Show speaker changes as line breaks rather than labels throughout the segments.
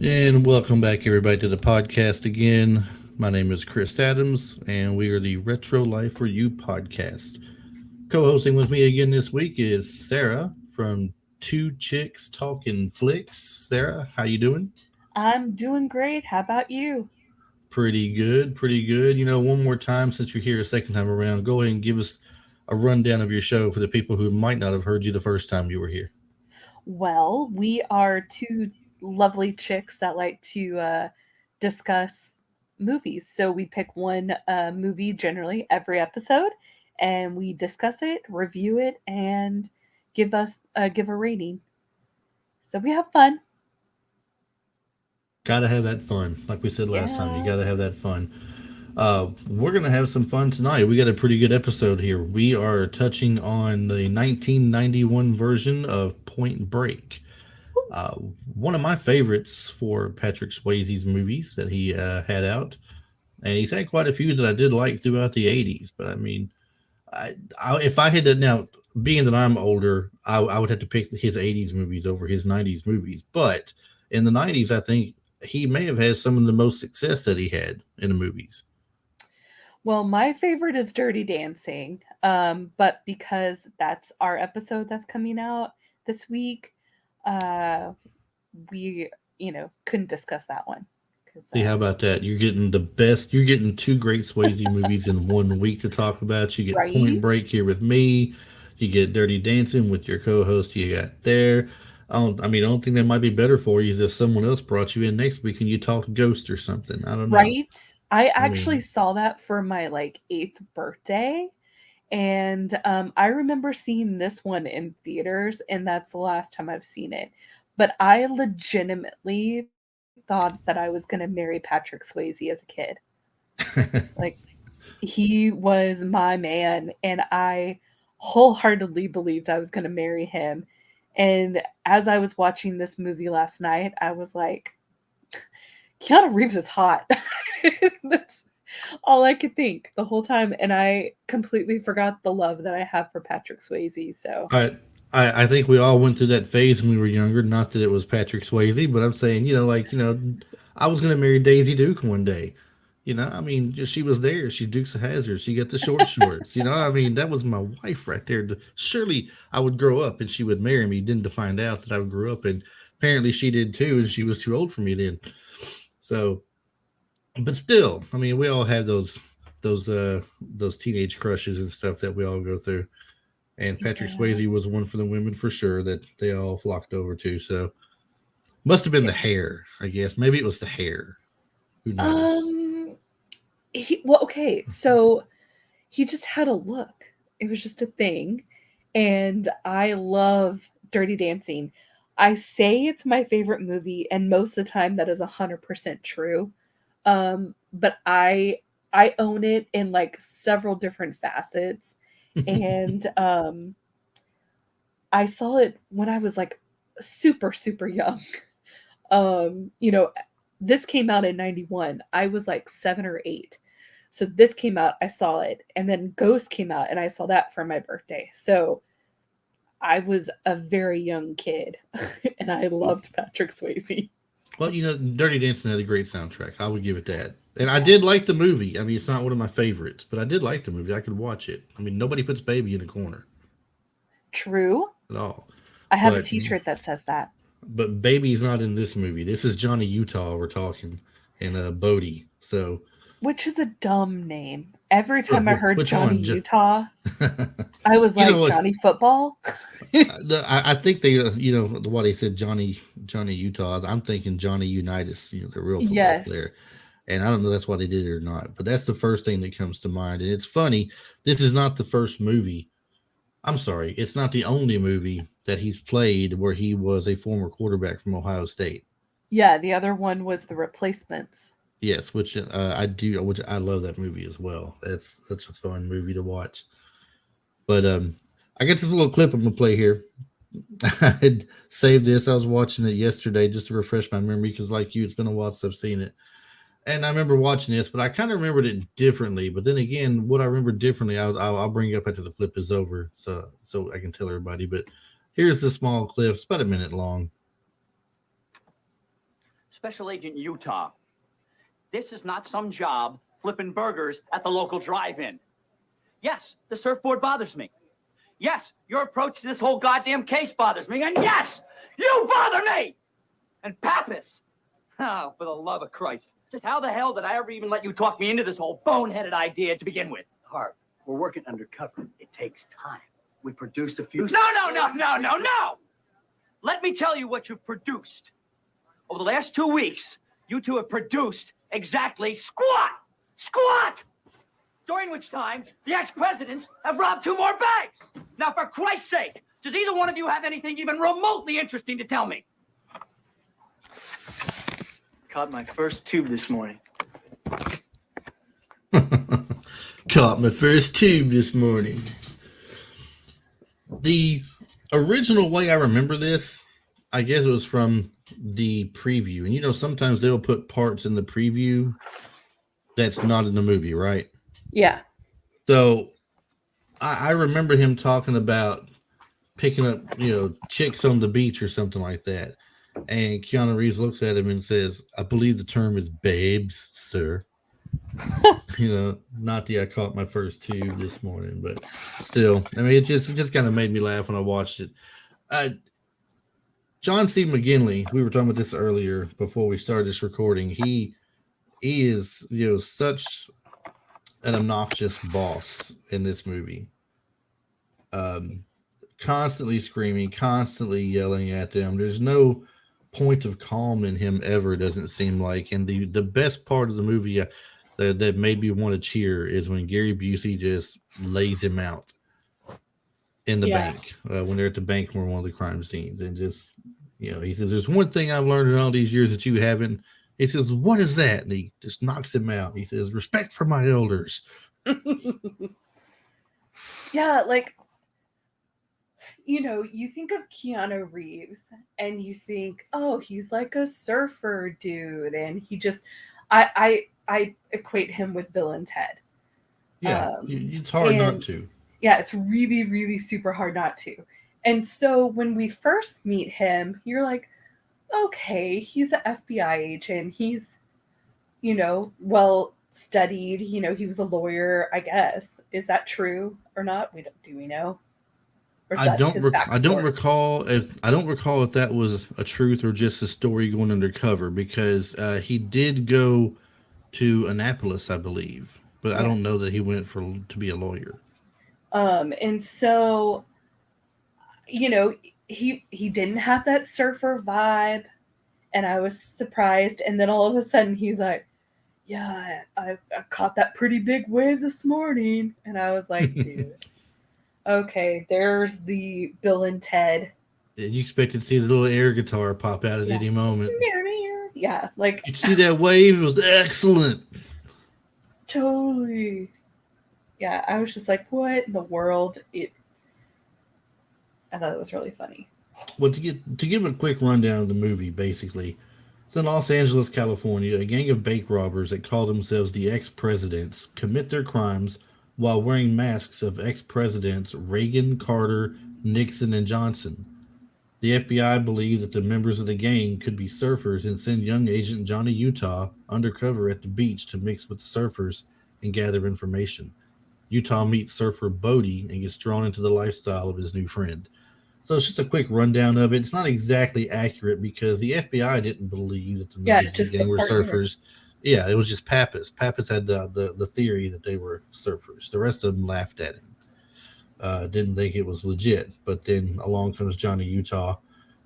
And welcome back, everybody, to the podcast again. My name is Chris Adams, and we are the Retro Life for You podcast. Co-hosting with me again this week is Sarah from Two Chicks Talking Flicks. Sarah, how you doing?
I'm doing great. How about you?
Pretty good, pretty good. One more time since you're here a second time around, go ahead and give us a rundown of your show for the people who might not have heard you the first time you were here.
Well, we are two lovely chicks that like to discuss movies. So we pick one movie generally every episode, and we discuss it, review it, and give a rating. So we have fun.
Gotta have that fun. Like we said last time, you
Yeah.
gotta have that fun. We're gonna have some fun tonight. We got a pretty good episode here. We are touching on the 1991 version of Point Break. Uh, One of my favorites for Patrick Swayze's movies that he had out, and he's had quite a few that I did like throughout the 80s. But I mean, if I had to now, being that I'm older, I would have to pick his 80s movies over his 90s movies. But in the 90s, I think he may have had some of the most success that he had in the movies.
Well, my favorite is Dirty Dancing, but because that's our episode that's coming out this week, uh, we couldn't discuss that one because
See, how about that? You're getting the best. You're getting two great Swayze movies in 1 week to talk about. You get Point
right.
Break here with me. You get Dirty Dancing with your co-host you got there. I don't think that might be better for you is if someone else brought you in next week and you talked Ghost or something. I don't know.
Right? I
I
actually
mean,
saw that for my, like, 8th birthday, and, I remember seeing this one in theaters, and that's the last time I've seen it, but I legitimately thought that I was gonna marry Patrick Swayze as a kid. Like, he was my man, and I wholeheartedly believed I was gonna marry him, and as I was watching this movie last night, I was like, Keanu Reeves is hot. That's all I could think the whole time, and I completely forgot the love that I have for Patrick Swayze. So
I, I think we all went through that phase when we were younger. Not that it was Patrick Swayze, but I'm saying, I was gonna marry Daisy Duke one day. I mean, she was there. She Dukes of Hazzard. She got the short shorts. I mean, that was my wife right there. Surely I would grow up and she would marry me. Didn't to find out that I would grow up, and apparently she did too, and she was too old for me then. So, but still, I mean, we all have those teenage crushes and stuff that we all go through. And Patrick
yeah,
Swayze was one for the women for sure that they all flocked over to. So must have been
yeah.
the hair, I guess. Maybe it was the hair. Who knows?
Um, okay, so he just had a look. It was just a thing, and I love Dirty Dancing. I say it's my favorite movie, and most of the time that is 100% true. But I own it in like several different facets, and I saw it when I was like super young. You know, this came out in 91. I was like 7 or 8. So this came out, I saw it, and then Ghost came out and I saw that for my birthday. So I was a very young kid and I loved Patrick Swayze.
Well, Dirty Dancing had a great soundtrack. I would give it that. And I did
Yes.
like the movie. I mean, it's not one of my favorites, but I did like the movie. I could watch it. I mean, nobody puts Baby in a corner
True.
at all.
I have a
But
t-shirt that says that,
Baby's not in this movie. This is Johnny Utah we're talking, and Bodie. So
which is a dumb name. Every time I heard
which
Johnny
one?
Utah, I was
You know
like,
what?
Johnny Football?
I think they, what they said, Johnny Utah. I'm thinking Johnny Unitas, the real football
Yes.
player, and I don't know that's why they did it or not, but that's the first thing that comes to mind. And it's funny, this is not the first movie. I'm sorry, it's not the only movie that he's played where he was a former quarterback from Ohio State.
Yeah, the other one was The Replacements.
Yes, which I do, which I love that movie as well. That's such a fun movie to watch. But I got this little clip I'm gonna play here. I had saved this. I was watching it yesterday just to refresh my memory because, like you, it's been a while since I've seen it. And I remember watching this, but I kind of remembered it differently. But then again, what I remember differently, I'll bring it up after the clip is over, so I can tell everybody. But here's the small clip. It's about a minute long.
Special Agent Utah. This is not some job flipping burgers at the local drive-in. Yes, the surfboard bothers me. Yes, your approach to this whole goddamn case bothers me. And yes, you bother me! And Pappas, oh, for the love of Christ. Just how the hell did I ever even let you talk me into this whole boneheaded idea to begin with?
Harv, we're working undercover. It takes time. We produced a few...
No! Let me tell you what you've produced. Over the last 2 weeks, you two have produced exactly squat! During which time, the ex-presidents have robbed 2 more banks. Now, for Christ's sake, does either one of you have anything even remotely interesting to tell me?
Caught my first tube this morning.
Caught my first tube this morning. The original way I remember this, I guess it was from the preview. And you know, sometimes they'll put parts in the preview that's not in the movie, right?
Yeah.
So I remember him talking about picking up, chicks on the beach or something like that. And Keanu Reeves looks at him and says, I believe the term is babes, sir. Not the I caught my first tube this morning, but still, I mean, it just kind of made me laugh when I watched it. John C. McGinley, we were talking about this earlier before we started this recording. He is, such an obnoxious boss in this movie. Constantly screaming, constantly yelling at them. There's no point of calm in him ever, doesn't seem like. And the best part of the movie that made me want to cheer is when Gary Busey just lays him out in the bank, when they're at the bank for one of the crime scenes, and just, he says, there's one thing I've learned in all these years that you haven't. He says, what is that? And he just knocks him out. He says, respect for my elders.
Yeah, like, you think of Keanu Reeves and you think, oh, he's like a surfer dude. And he just, I equate him with Bill and Ted.
Yeah, it's hard not to.
Yeah, it's really, really super hard not to. And so when we first meet him, you're like, okay, he's an FBI agent. He's, well studied. He was a lawyer, I guess. Is that true or not? Do we know?
I don't recall if that was a truth or just a story going undercover, because he did go to Annapolis, I believe, but I don't know that he went to be a lawyer.
And so, he didn't have that surfer vibe, and I was surprised. And then all of a sudden he's like, yeah, I caught that pretty big wave this morning. And I was like, dude, okay, there's the Bill and Ted.
You expected to see the little air guitar pop out at any moment.
Yeah, like,
did you see that wave? It was excellent.
Totally. Yeah, I was just like, what in the world? I thought it was really funny.
Well, to give a quick rundown of the movie, basically, it's in Los Angeles, California. A gang of bank robbers that call themselves the ex-presidents commit their crimes while wearing masks of ex-presidents Reagan, Carter, Nixon, and Johnson. The FBI believed that the members of the gang could be surfers and send young agent Johnny Utah undercover at the beach to mix with the surfers and gather information. Utah meets surfer Bodie and gets drawn into the lifestyle of his new friend. So it's just a quick rundown of it. It's not exactly accurate because the FBI didn't believe that the members of the gang were surfers. Yeah, it was just Pappas. Pappas had the theory that they were surfers. The rest of them laughed at him. Didn't think it was legit. But then along comes Johnny Utah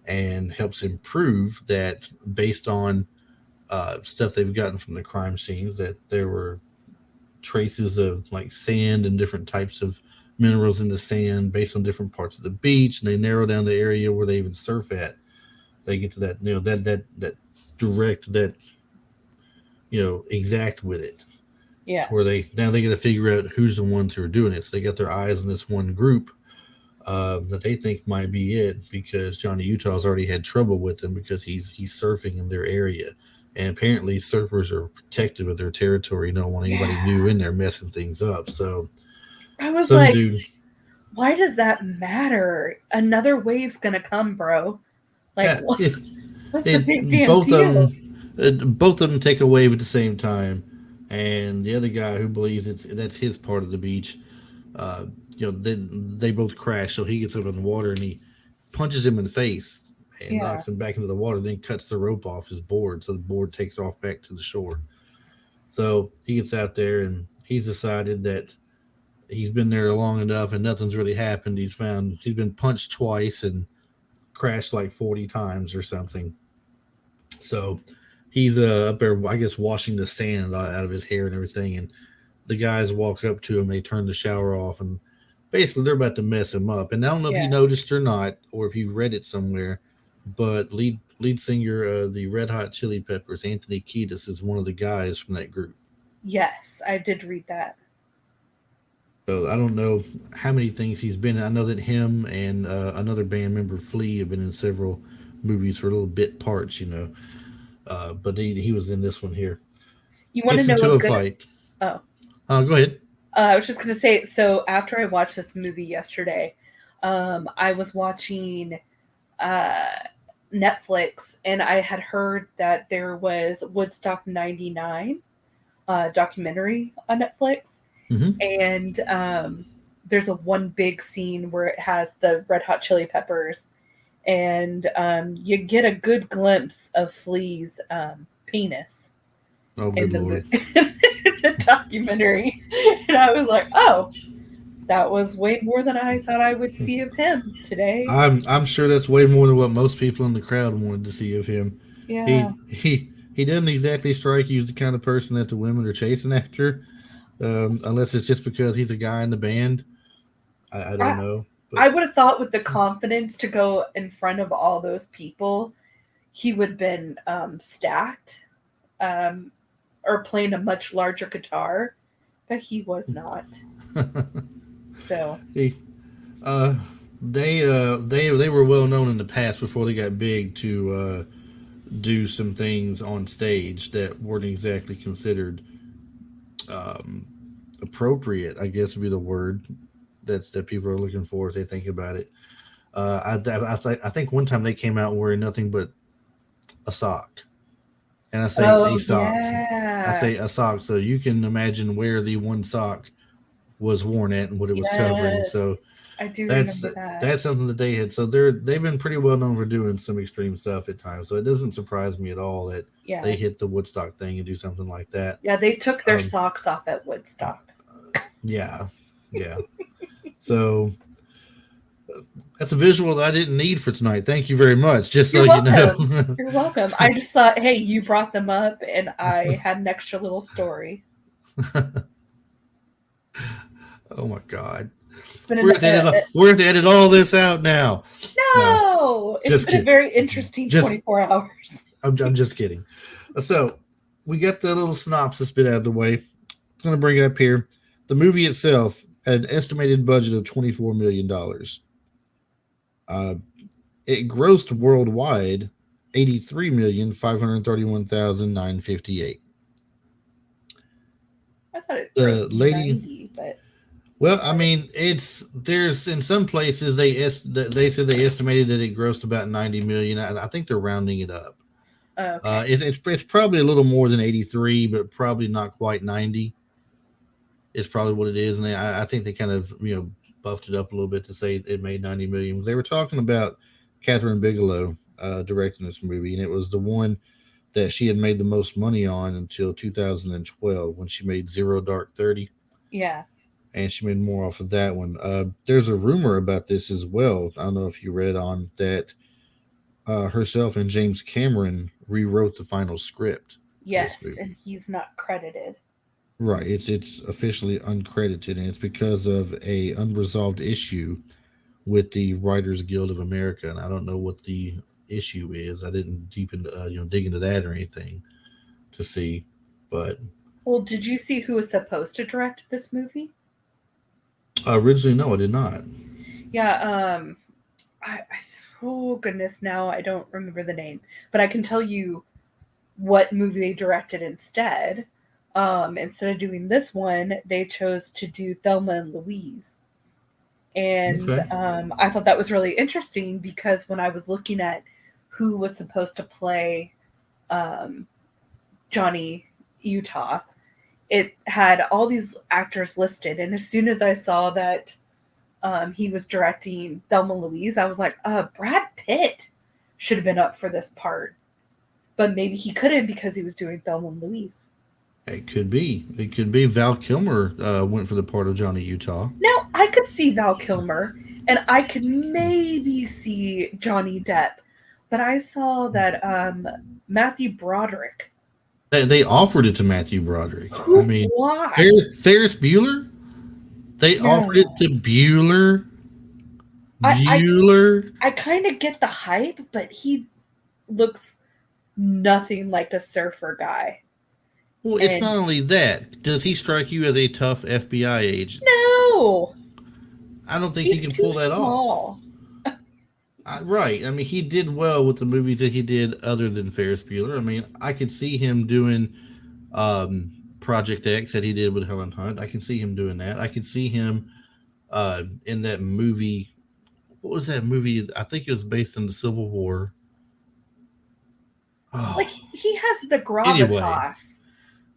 and helps him prove that based on stuff they've gotten from the crime scenes, that there were traces of like sand and different types of minerals in the sand based on different parts of the beach, and they narrow down the area where they even surf at. They get to that, that direct, that exact with it.
Yeah.
Where they got to figure out who's the ones who are doing it. So they got their eyes on this one group that they think might be it, because Johnny Utah's already had trouble with them because he's surfing in their area. And apparently surfers are protective of their territory. Don't want anybody new in there messing things up. So
I was like, why does that matter? Another wave's going to come, bro. Like, what's the big damn deal?
Both of them take a wave at the same time, and the other guy who believes that's his part of the beach, uh, they both crash. So he gets up in the water and he punches him in the face and
Yeah.
knocks him back into the water. Then cuts the rope off his board, so the board takes off back to the shore. So he gets out there and he's decided that he's been there long enough and nothing's really happened. He's been punched twice and crashed like 40 times or something. So he's up there, I guess, washing the sand out of his hair and everything. And the guys walk up to him, they turn the shower off, and basically they're about to mess him up. And I don't know if you
Yeah.
noticed or not, or if you read it somewhere, but lead singer of the Red Hot Chili Peppers, Anthony Kiedis, is one of the guys from that group.
Yes, I did read that.
So I don't know how many things he's been in. I know that him and another band member, Flea, have been in several movies for little bit parts, but he was in this one here.
You want to
Gets
know
into
a
a
good?
fight.
Oh,
Go ahead.
I was just gonna say. So after I watched this movie yesterday, I was watching uh, Netflix, and I had heard that there was Woodstock '99 documentary on Netflix,
Hmm.
and there's a one big scene where it has the Red Hot Chili Peppers, and you get a good glimpse of Flea's penis
Oh,
in
good
the
lord.
the documentary, and I was like, oh, that was way more than I thought I would see of him today.
I'm sure that's way more than what most people in the crowd wanted to see of him.
Yeah,
He doesn't exactly strike you as the kind of person that the women are chasing after, unless it's just because he's a guy in the band. I don't
I
know,
I
but
would have thought with the confidence to go in front of all those people, he would have been stacked, um, or playing a much larger guitar, but he was not. So
he uh they were well known in the past before they got big to do some things on stage that weren't exactly considered um, appropriate. I guess would be the word that people are looking for if they think about it. I think one time they came out wearing nothing but a sock, and I say a
oh
sock. I
yeah.
say a sock, so you can imagine where the one sock was worn at and what it was covering. So
Yes, I do
that's
remember that.
that's something that they had. So they've been pretty well known for doing some extreme stuff at times. So it doesn't surprise me at all that
Yeah.
they hit the Woodstock thing and do something like that.
Yeah, they took their
Um,
socks off at Woodstock.
yeah, yeah. So that's a visual that I didn't need for tonight. Thank you very much. Just so
You're
you
welcome.
know.
You're welcome. I just thought, hey, you brought them up, and I had an extra little story.
Oh my god.
It's been
We're going to edit all this out now. No,
no, it's
just
been a
kidding.
very interesting
Just
24 hours.
I'm just kidding. So we got the little synopsis bit out of the way. I'm going to bring it up here. The movie itself had an estimated budget of $24 million. Uh, it grossed worldwide 83,531,958.
I thought it
The
grossed
lady
90, but
Well, I mean, there's in some places they said they estimated that it grossed about 90 million. I think they're rounding it up.
okay.
It's probably a little more than 83, but probably not quite 90. Is probably what it is, and I think they kind of buffed it up a little bit to say it made 90 million. They were talking about Catherine Bigelow directing this movie, and it was the one that she had made the most money on until 2012 when she made Zero Dark 30,
Yeah.
and she made more off of that one. There's a rumor about this as well. I don't know if you read on that. Herself and James Cameron rewrote the final script for this
Yes, and
movie.
he's not credited.
Right, it's officially uncredited, and it's because of a unresolved issue with the Writers Guild of America, and I don't know what the issue is. I didn't deep into dig into that or anything to see, but
Well, did you see who was supposed to direct this movie?
originally no, I did not.
Yeah, oh goodness, now I don't remember the name, but I can tell you what movie they directed instead. Instead of doing this one, they chose to do Thelma and Louise. And
Okay.
I thought that was really interesting because when I was looking at who was supposed to play um, Johnny Utah, it had all these actors listed, and as soon as I saw that he was directing Thelma and Louise, I was like, Brad Pitt should have been up for this part, but maybe he couldn't because he was doing Thelma and Louise.
It could be. It could be. Val Kilmer went for the part of Johnny Utah.
Now, I could see Val Kilmer, and I could maybe see Johnny Depp, but I saw that Matthew Broderick.
They offered it to Matthew Broderick.
Who?
I mean,
Why?
Ferris Bueller? They offered it to Bueller. Bueller?
I kind of get the hype, but he looks nothing like a surfer guy.
Well, it's not only that. Does he strike you as a tough FBI agent?
No.
I don't think he can pull that off. Right. I mean, he did well with the movies that he did other than Ferris Bueller. I mean, I could see him doing Project X that he did with Helen Hunt. I can see him doing that. I could see him in that movie. What was that movie? I think it was based in the Civil War.
Oh. Like, he has the gravitas,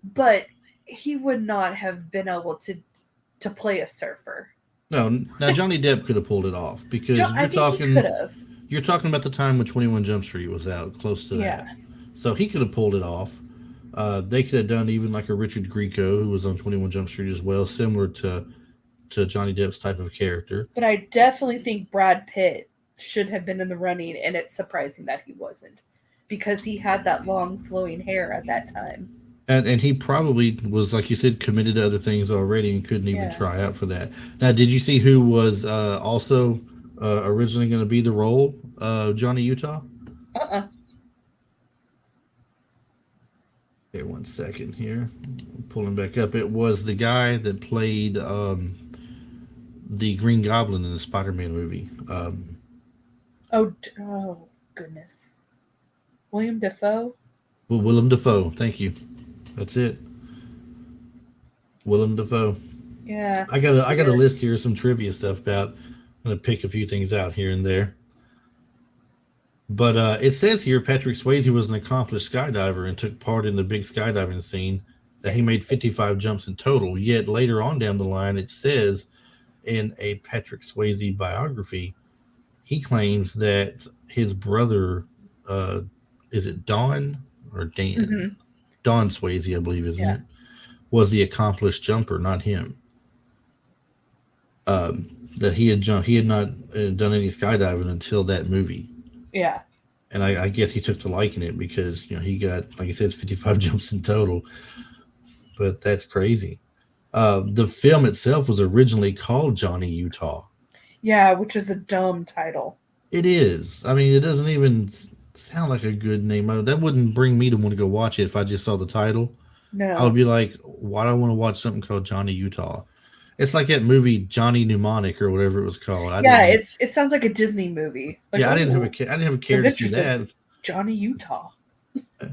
but he would not have been able to play a surfer.
No, now Johnny Depp could have pulled it off because you're talking about the time when 21 Jump Street was out, close to that. So he could have pulled it off. They could have done even like a Richard Grieco, who was on 21 Jump Street as well, similar to Johnny Depp's type of character.
But I definitely think Brad Pitt should have been in the running, and it's surprising that he wasn't, because he had that long flowing hair at that time.
And he probably was, like you said, committed to other things already and couldn't even try out for that. Now, did you see who was also originally going to be the role of Johnny Utah?
Uh-uh.
Okay, 1 second here. I'm pulling back up. It was the guy that played the Green Goblin in the Spider-Man movie.
Oh, goodness. William Dafoe?
Well, Willem Dafoe. Thank you. That's it. Willem Dafoe.
Yeah.
I got a list here of some trivia stuff about. I'm going to pick a few things out here and there. But it says here Patrick Swayze was an accomplished skydiver and took part in the big skydiving scene that he made 55 jumps in total. Yet later on down the line, it says in a Patrick Swayze biography, he claims that his brother, is it Don or Dan? Mm-hmm. Don Swayze, I believe, isn't it? Was the accomplished jumper, not him. That he had jumped, he had not done any skydiving until that movie.
Yeah.
And I guess he took to liking it because, he got, like I said, 55 jumps in total. But that's crazy. The film itself was originally called Johnny Utah.
Yeah, which is a dumb title.
It is. I mean, it doesn't even sound like a good name. That wouldn't bring me to want to go watch it if I just saw the title.
No.
I would be like, why do I want to watch something called Johnny Utah? It's like that movie Johnny Mnemonic or whatever it was called.
It sounds like a Disney movie. Like,
I didn't have a care to see that.
Johnny Utah.
It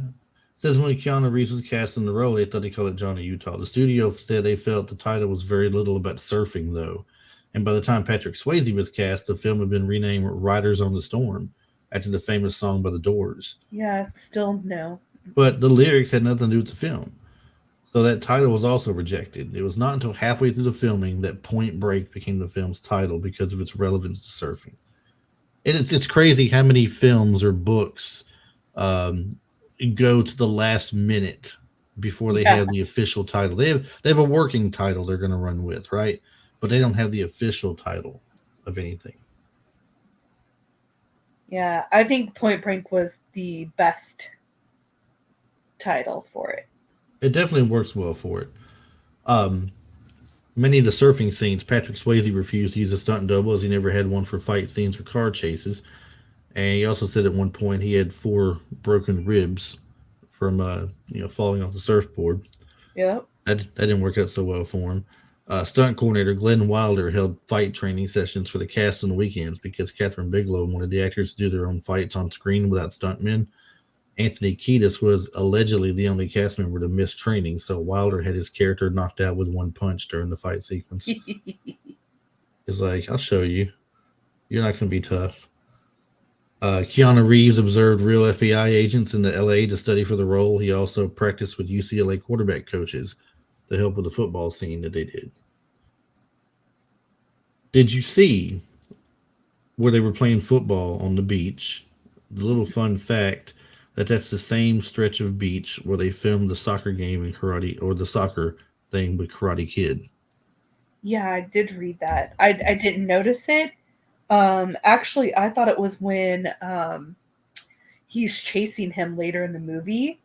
says when Keanu Reeves was cast in the role, they thought they called it Johnny Utah. The studio said they felt the title was very little about surfing, though. And by the time Patrick Swayze was cast, the film had been renamed Riders on the Storm after the famous song by The Doors.
Yeah, still no.
But the lyrics had nothing to do with the film. So that title was also rejected. It was not until halfway through the filming that Point Break became the film's title because of its relevance to surfing. And it's crazy how many films or books go to the last minute before they have the official title. They have a working title they're going to run with, right? But they don't have the official title of anything.
Yeah, I think Point Break was the best title for it.
It definitely works well for it. Many of the surfing scenes, Patrick Swayze refused to use a stunt double as he never had one for fight scenes or car chases. And he also said at one point he had 4 broken ribs from falling off the surfboard.
Yep.
That didn't work out so well for him. Stunt coordinator Glenn Wilder held fight training sessions for the cast on the weekends because Catherine Bigelow wanted the actors to do their own fights on screen without stuntmen. Anthony Kiedis was allegedly the only cast member to miss training, so Wilder had his character knocked out with 1 punch during the fight sequence. He's like, I'll show you. You're not going to be tough. Keanu Reeves observed real FBI agents in the LA to study for the role. He also practiced with UCLA quarterback coaches to help with the football scene that they did. Did you see where they were playing football on the beach? The little fun fact that's the same stretch of beach where they filmed the soccer game in Karate, or the soccer thing with Karate Kid.
Yeah, I did read that. I didn't notice it. Actually, I thought it was when he's chasing him later in the movie,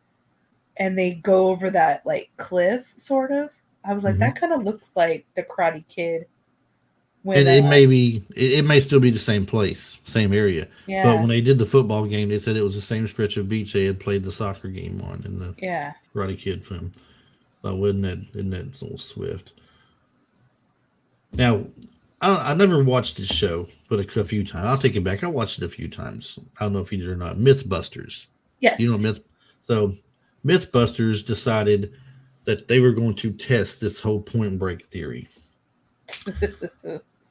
and they go over that like cliff, sort of. I was like,
Hmm.
that kind of looks like the Karate Kid. When
And it may still be the same place, same area. But
yeah,
when they did the football game, they said it was the same stretch of beach they had played the soccer game on in the
yeah.
Karate Kid film. Isn't that a little swift? Now, I never watched this show, but a few times. I'll take it back. I watched it a few times. I don't know if you did or not. Mythbusters. You know
Yes.
Myth. So, Mythbusters decided that they were going to test this whole Point Break theory,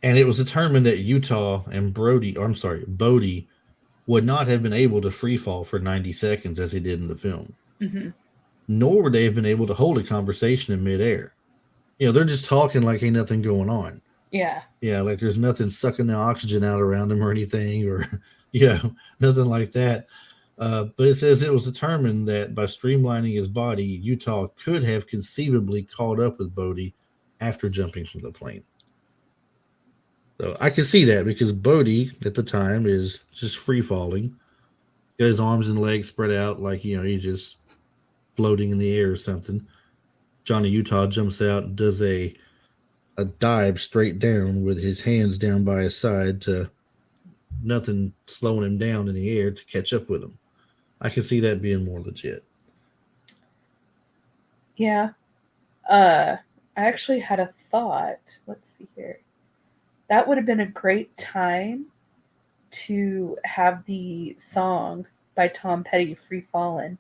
and it was determined that Utah and Bodie would not have been able to free fall for 90 seconds as he did in the film,
Hmm.
nor would they have been able to hold a conversation in midair. They're just talking like ain't nothing going on.
Yeah.
Yeah, like there's nothing sucking the oxygen out around them or anything, or yeah, nothing like that. But it says it was determined that by streamlining his body, Utah could have conceivably caught up with Bodie after jumping from the plane. So I can see that because Bodie at the time is just free falling, got his arms and legs spread out like he's just floating in the air or something. Johnny Utah jumps out and does a dive straight down with his hands down by his side to nothing slowing him down in the air to catch up with him. I can see that being more legit.
Yeah. I actually had a thought. Let's see here. That would have been a great time to have the song by Tom Petty, "Free Fallin'."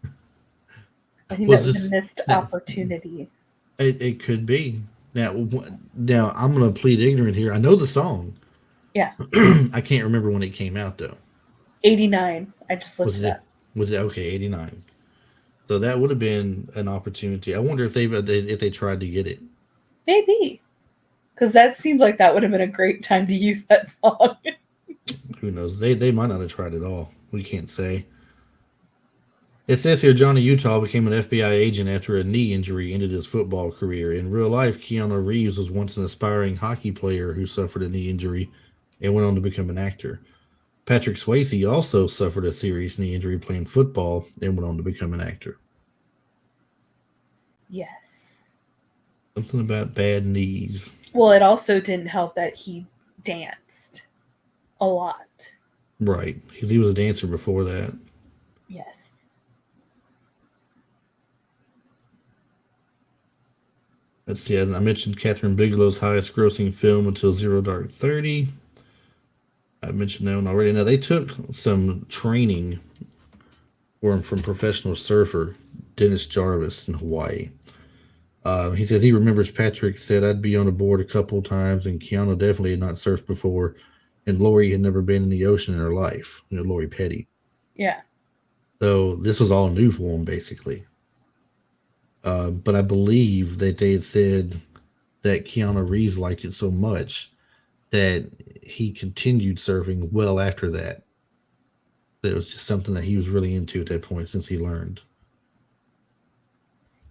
I think that
Was
was a
this
missed
now?
opportunity.
It could be. Now I'm going to plead ignorant here. I know the song.
Yeah,
I can't remember when it came out though.
89. I just looked
Was
it
it
up.
was it okay? 89. So that would have been an opportunity. I wonder if they tried to get it.
Maybe. Because that seems like that would have been a great time to use that song.
Who knows? They might not have tried at all. We can't say. It says here Johnny Utah became an FBI agent after a knee injury ended his football career. In real life, Keanu Reeves was once an aspiring hockey player who suffered a knee injury and went on to become an actor. Patrick Swayze also suffered a serious knee injury playing football and went on to become an actor.
Yes.
Something about bad knees.
Well, it also didn't help that he danced a lot.
Right, because he was a dancer before that.
Yes.
Let's see, I mentioned Catherine Bigelow's highest grossing film until Zero Dark 30. I mentioned that one already. Now, they took some training from professional surfer Dennis Jarvis in Hawaii. He said he remembers Patrick said, I'd be on a board a couple of times, and Keanu definitely had not surfed before, and Lori had never been in the ocean in her life. Lori Petty.
Yeah.
So this was all new for him, basically. But I believe that they had said that Keanu Reeves liked it so much that he continued surfing well after that. That it was just something that he was really into at that point since he learned.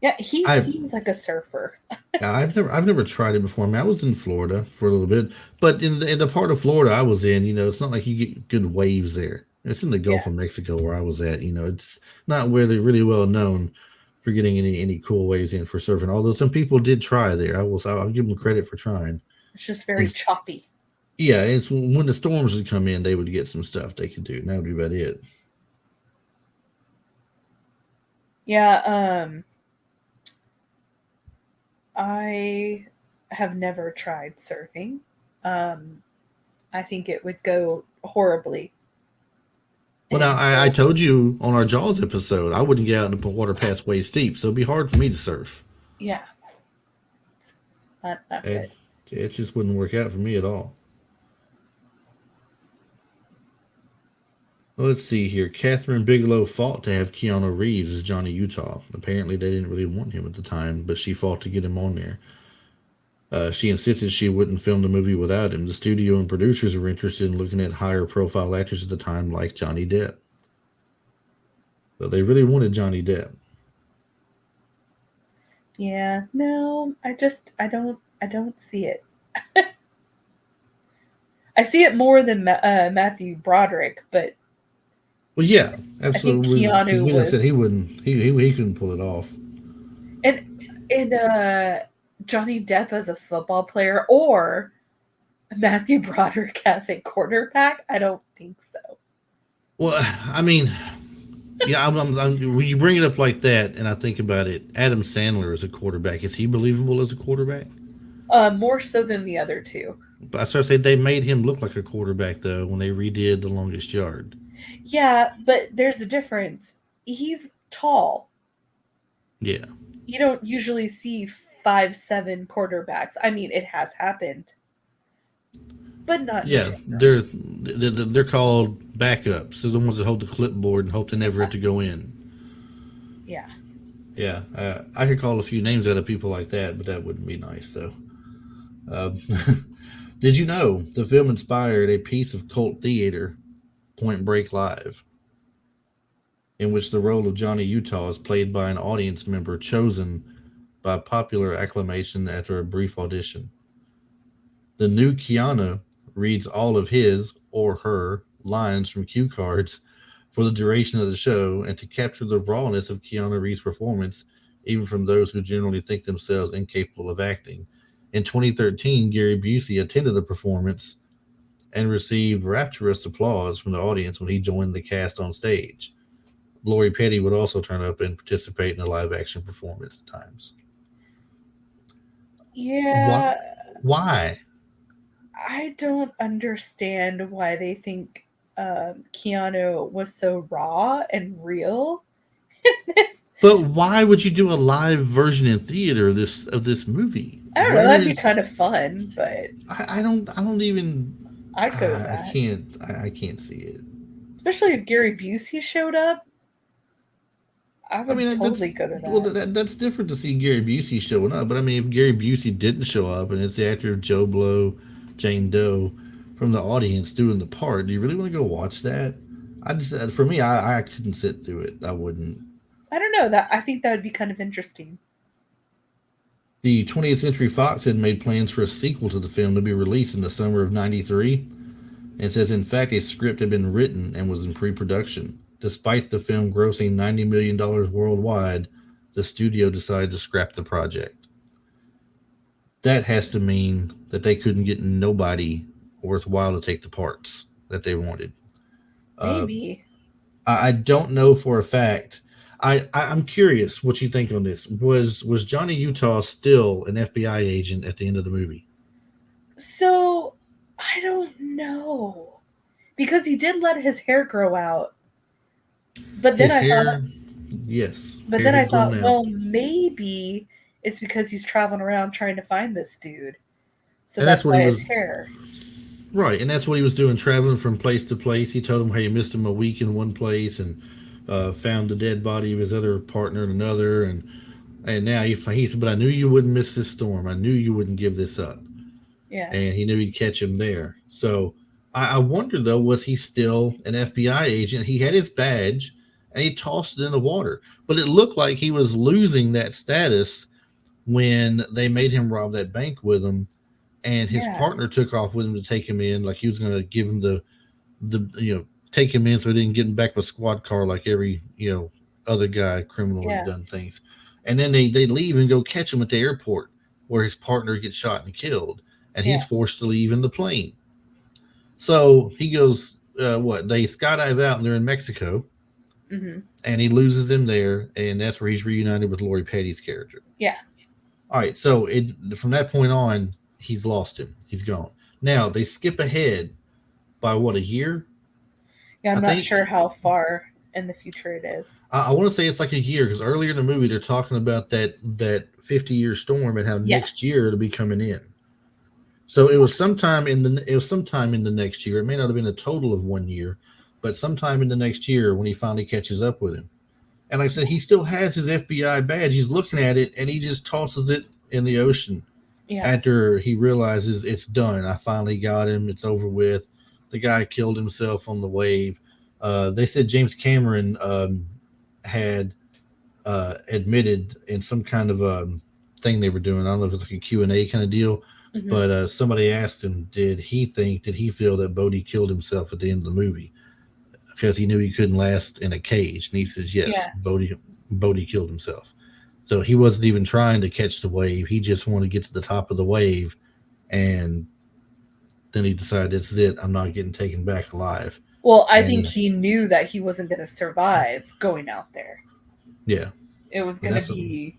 Yeah, he
I
seems like a surfer.
I've never tried it before. I mean, I was in Florida for a little bit, but in the part of Florida I was in, it's not like you get good waves there. It's in the
Yeah.
Gulf of Mexico where I was at. It's not where they're really well known for getting any cool waves in for surfing. Although some people did try there, I'll give them credit for trying.
It's just very
And
choppy.
yeah, it's when the storms would come in, they would get some stuff they could do. And that would be about it.
Yeah, I have never tried surfing. Um, I think it would go horribly.
Well, now
And
I told you on our Jaws episode, I wouldn't get out in the water past waist deep, so it'd be hard for me to surf.
yeah, not
And
good.
it just wouldn't work out for me at all. Well, let's see here. Catherine Bigelow fought to have Keanu Reeves as Johnny Utah. Apparently, they didn't really want him at the time, but she fought to get him on there. She insisted she wouldn't film the movie without him. The studio and producers were interested in looking at higher profile actors at the time, like Johnny Depp. But they really wanted Johnny Depp.
Yeah, no, I don't see it. I see it more than Matthew Broderick, but
Well, yeah,
I think
absolutely. Because
Keanu
we just said
was,
he wouldn't. He couldn't pull it off.
and Johnny Depp as a football player or Matthew Broderick as a quarterback. I don't think so.
Well, I mean, yeah. When you bring it up like that, and I think about it, Adam Sandler as a quarterback, is he believable as a quarterback?
More so than the other two.
But I sort of say they made him look like a quarterback though when they redid The Longest Yard.
Yeah, but there's a difference. He's tall.
Yeah,
You don't usually see 5'7" quarterbacks. I mean, it has happened, but not in
yeah.
general.
They're called backups. They're the ones that hold the clipboard and hope they never have to go in.
Yeah.
Yeah, I could call a few names out of people like that, but that wouldn't be nice though. Um, did you know the film inspired a piece of cult theater, Point Break Live, in which the role of Johnny Utah is played by an audience member chosen by popular acclamation after a brief audition? The new Kiana reads all of his or her lines from cue cards for the duration of the show, and to capture the rawness of Keanu Reeves' performance, even from those who generally think themselves incapable of acting. In 2013, Gary Busey attended the performance and received rapturous applause from the audience when he joined the cast on stage. Lori Petty would also turn up and participate in the live action performance at times. Why?
Yeah,
Why?
I don't understand why they think Keanu was so raw and real in this.
But why would you do a live version in theater of this movie?
I don't know.
Where
That'd be
is
kind of fun, but
I don't even
I'd go to
I
that.
can't I can't see it.
Especially if Gary Busey showed up, I
I
would
mean that's
totally go to
well
that.
that's different to see Gary Busey showing up. But I mean if Gary Busey didn't show up and it's the actor of Joe Blow, Jane Doe from the audience doing the part, do you really want to go watch that? I just for me I couldn't sit through it. I wouldn't.
I don't know. That I think that would be kind of interesting.
The 20th Century Fox had made plans for a sequel to the film to be released in the summer of '93, and says in fact a script had been written and was in pre-production. Despite the film grossing $90 million worldwide, the studio decided to scrap the project. That has to mean that they couldn't get nobody worthwhile to take the parts that they wanted. Uh,
Maybe.
I don't know for a fact. I'm curious what you think on this. Was Johnny Utah still an FBI agent at the end of the movie?
So I don't know because he did let his hair grow out, but then
His
I thought,
hair, yes,
but
hair
then I
had grown
thought,
out.
well, maybe it's because he's traveling around trying to find this dude, so
And that's
that's
what he
why his
was
hair.
right, and that's what he was doing, traveling from place to place. He told him, "Hey, he missed him a week in one place, and found the dead body of his other partner in another." And now he said, "But I knew you wouldn't miss this storm. I knew you wouldn't give this up."
Yeah,
And he knew he'd catch him there. So I wonder though, was he still an FBI agent? He had his badge, and he tossed it in the water, but it looked like he was losing that status when they made him rob that bank with him, and his
yeah,
partner took off with him to take him in, like he was going to give him the take him in so he didn't get him back with a squad car like every other guy criminal had
yeah,
done things. And then they leave and go catch him at the airport where his partner gets shot and killed, and
yeah.
he's forced to leave in the plane. So he goes, what, they skydive out and they're in Mexico,
Hmm.
and he loses him there, and that's where he's reunited with Lori Petty's character.
Yeah,
All right, so from that point on, he's lost him. He's gone. Now they skip ahead by what, a year?
yeah.
I
I'm not sure
think
how far in the future it is.
I want to say it's like a year because earlier in the movie they're talking about that 50-year storm and how next
Yes.
year it'll be coming in. So it was sometime in the next year. It may not have been a total of 1 year, but sometime in the next year when he finally catches up with him. And like I said, he still has his FBI badge. He's looking at it and he just tosses it in the ocean
Yeah.
after he realizes it's done. I finally got him. It's over with. The guy killed himself on the wave. They said James Cameron had admitted in some kind of thing they were doing. I don't know if it was like a Q&A kind of deal, but somebody asked him, did he feel that Bodhi killed himself at the end of the movie because he knew he couldn't last in a cage? And he says, yes,
Yeah.
Bodhi killed himself. So he wasn't even trying to catch the wave. He just wanted to get to the top of the wave. And then he decided, this is it. I'm not getting taken back alive.
Well, I
And
think he knew that he wasn't going to survive going out there.
yeah.
It was
And
going
that's
to be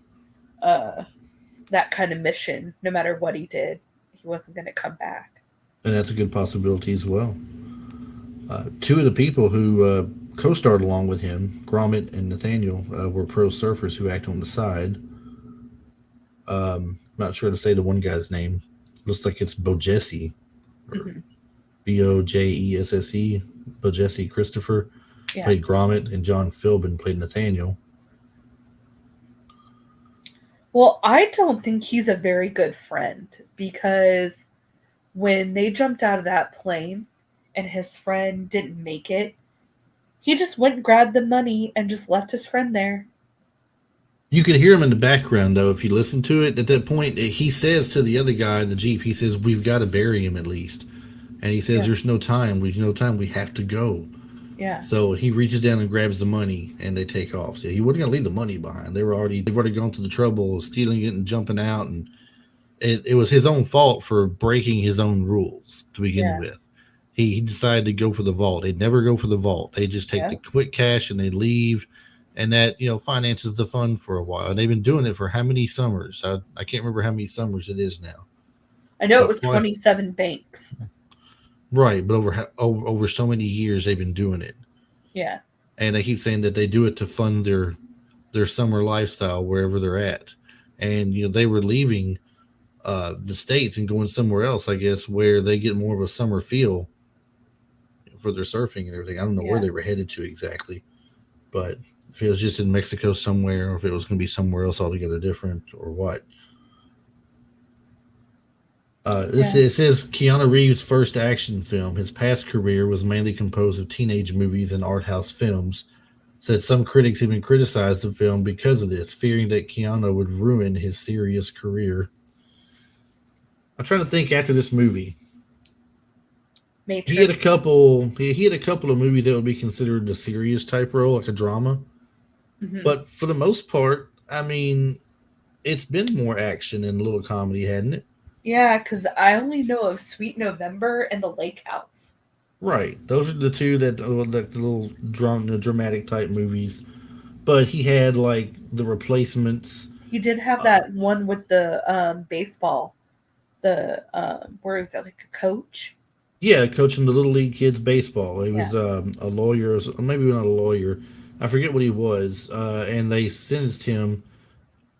that kind of mission. No matter what he did, he wasn't going to come back.
And that's a good possibility as well. Two of the people who co-starred along with him, Gromit and Nathaniel, were pro surfers who act on the side. Not sure to say the one guy's name. Looks like it's Bojesse. Bojesse. Bojesse Christopher played Gromit, and John Philbin played Nathaniel.
Well, I don't think he's a very good friend because when they jumped out of that plane and his friend didn't make it, he just went and grabbed the money and just left his friend there.
You could hear him in the background, though, if you listen to it. At that point, he says to the other guy in the Jeep, he says, we've got to bury him at least. And he says, there's no time. We have to go.
Yeah.
So he reaches down and grabs the money, and they take off. So he wasn't going to leave the money behind. They've already gone through the trouble of stealing it and jumping out. And it was his own fault for breaking his own rules to begin with. He decided to go for the vault. They'd never go for the vault. They just take the quick cash and they leave. And that, finances the fun for a while. And they've been doing it for how many summers? I can't remember how many summers it is now.
I know it was 27 banks.
Right, but over so many years they've been doing it.
Yeah.
And they keep saying that they do it to fund their summer lifestyle wherever they're at. And they were leaving the States and going somewhere else, I guess, where they get more of a summer feel for their surfing and everything. I don't know where they were headed to exactly, but if it was just in Mexico somewhere, or if it was going to be somewhere else altogether different, or what. It says Keanu Reeves' first action film. His past career was mainly composed of teenage movies and art house films. Said some critics even criticized the film because of this, fearing that Keanu would ruin his serious career. I'm trying to think after this movie.
Matrix.
He had a couple of movies that would be considered a serious type role, like a drama. But for the most part, I mean, it's been more action and a little comedy, hadn't it?
Yeah, because I only know of Sweet November and The Lake House.
Right. Those are the two that the little dramatic type movies. But he had like The Replacements.
He did have that one with the baseball. The where was that, like a coach?
Yeah, coaching the little league kids baseball. He was a lawyer, or maybe not a lawyer. I forget what he was. And they sentenced him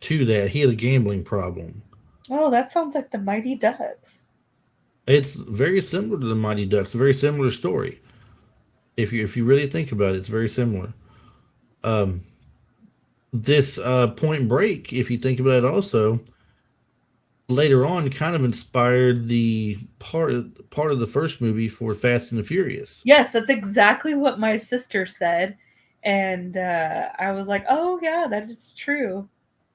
to that. He had a gambling problem.
Oh, that sounds like the Mighty Ducks.
It's very similar to the Mighty Ducks. A very similar story. If you really think about it, it's very similar. This Point Break, if you think about it, also later on, kind of inspired the part of the first movie for Fast and the Furious.
Yes, that's exactly what my sister said, and I was like, "Oh yeah, that is true."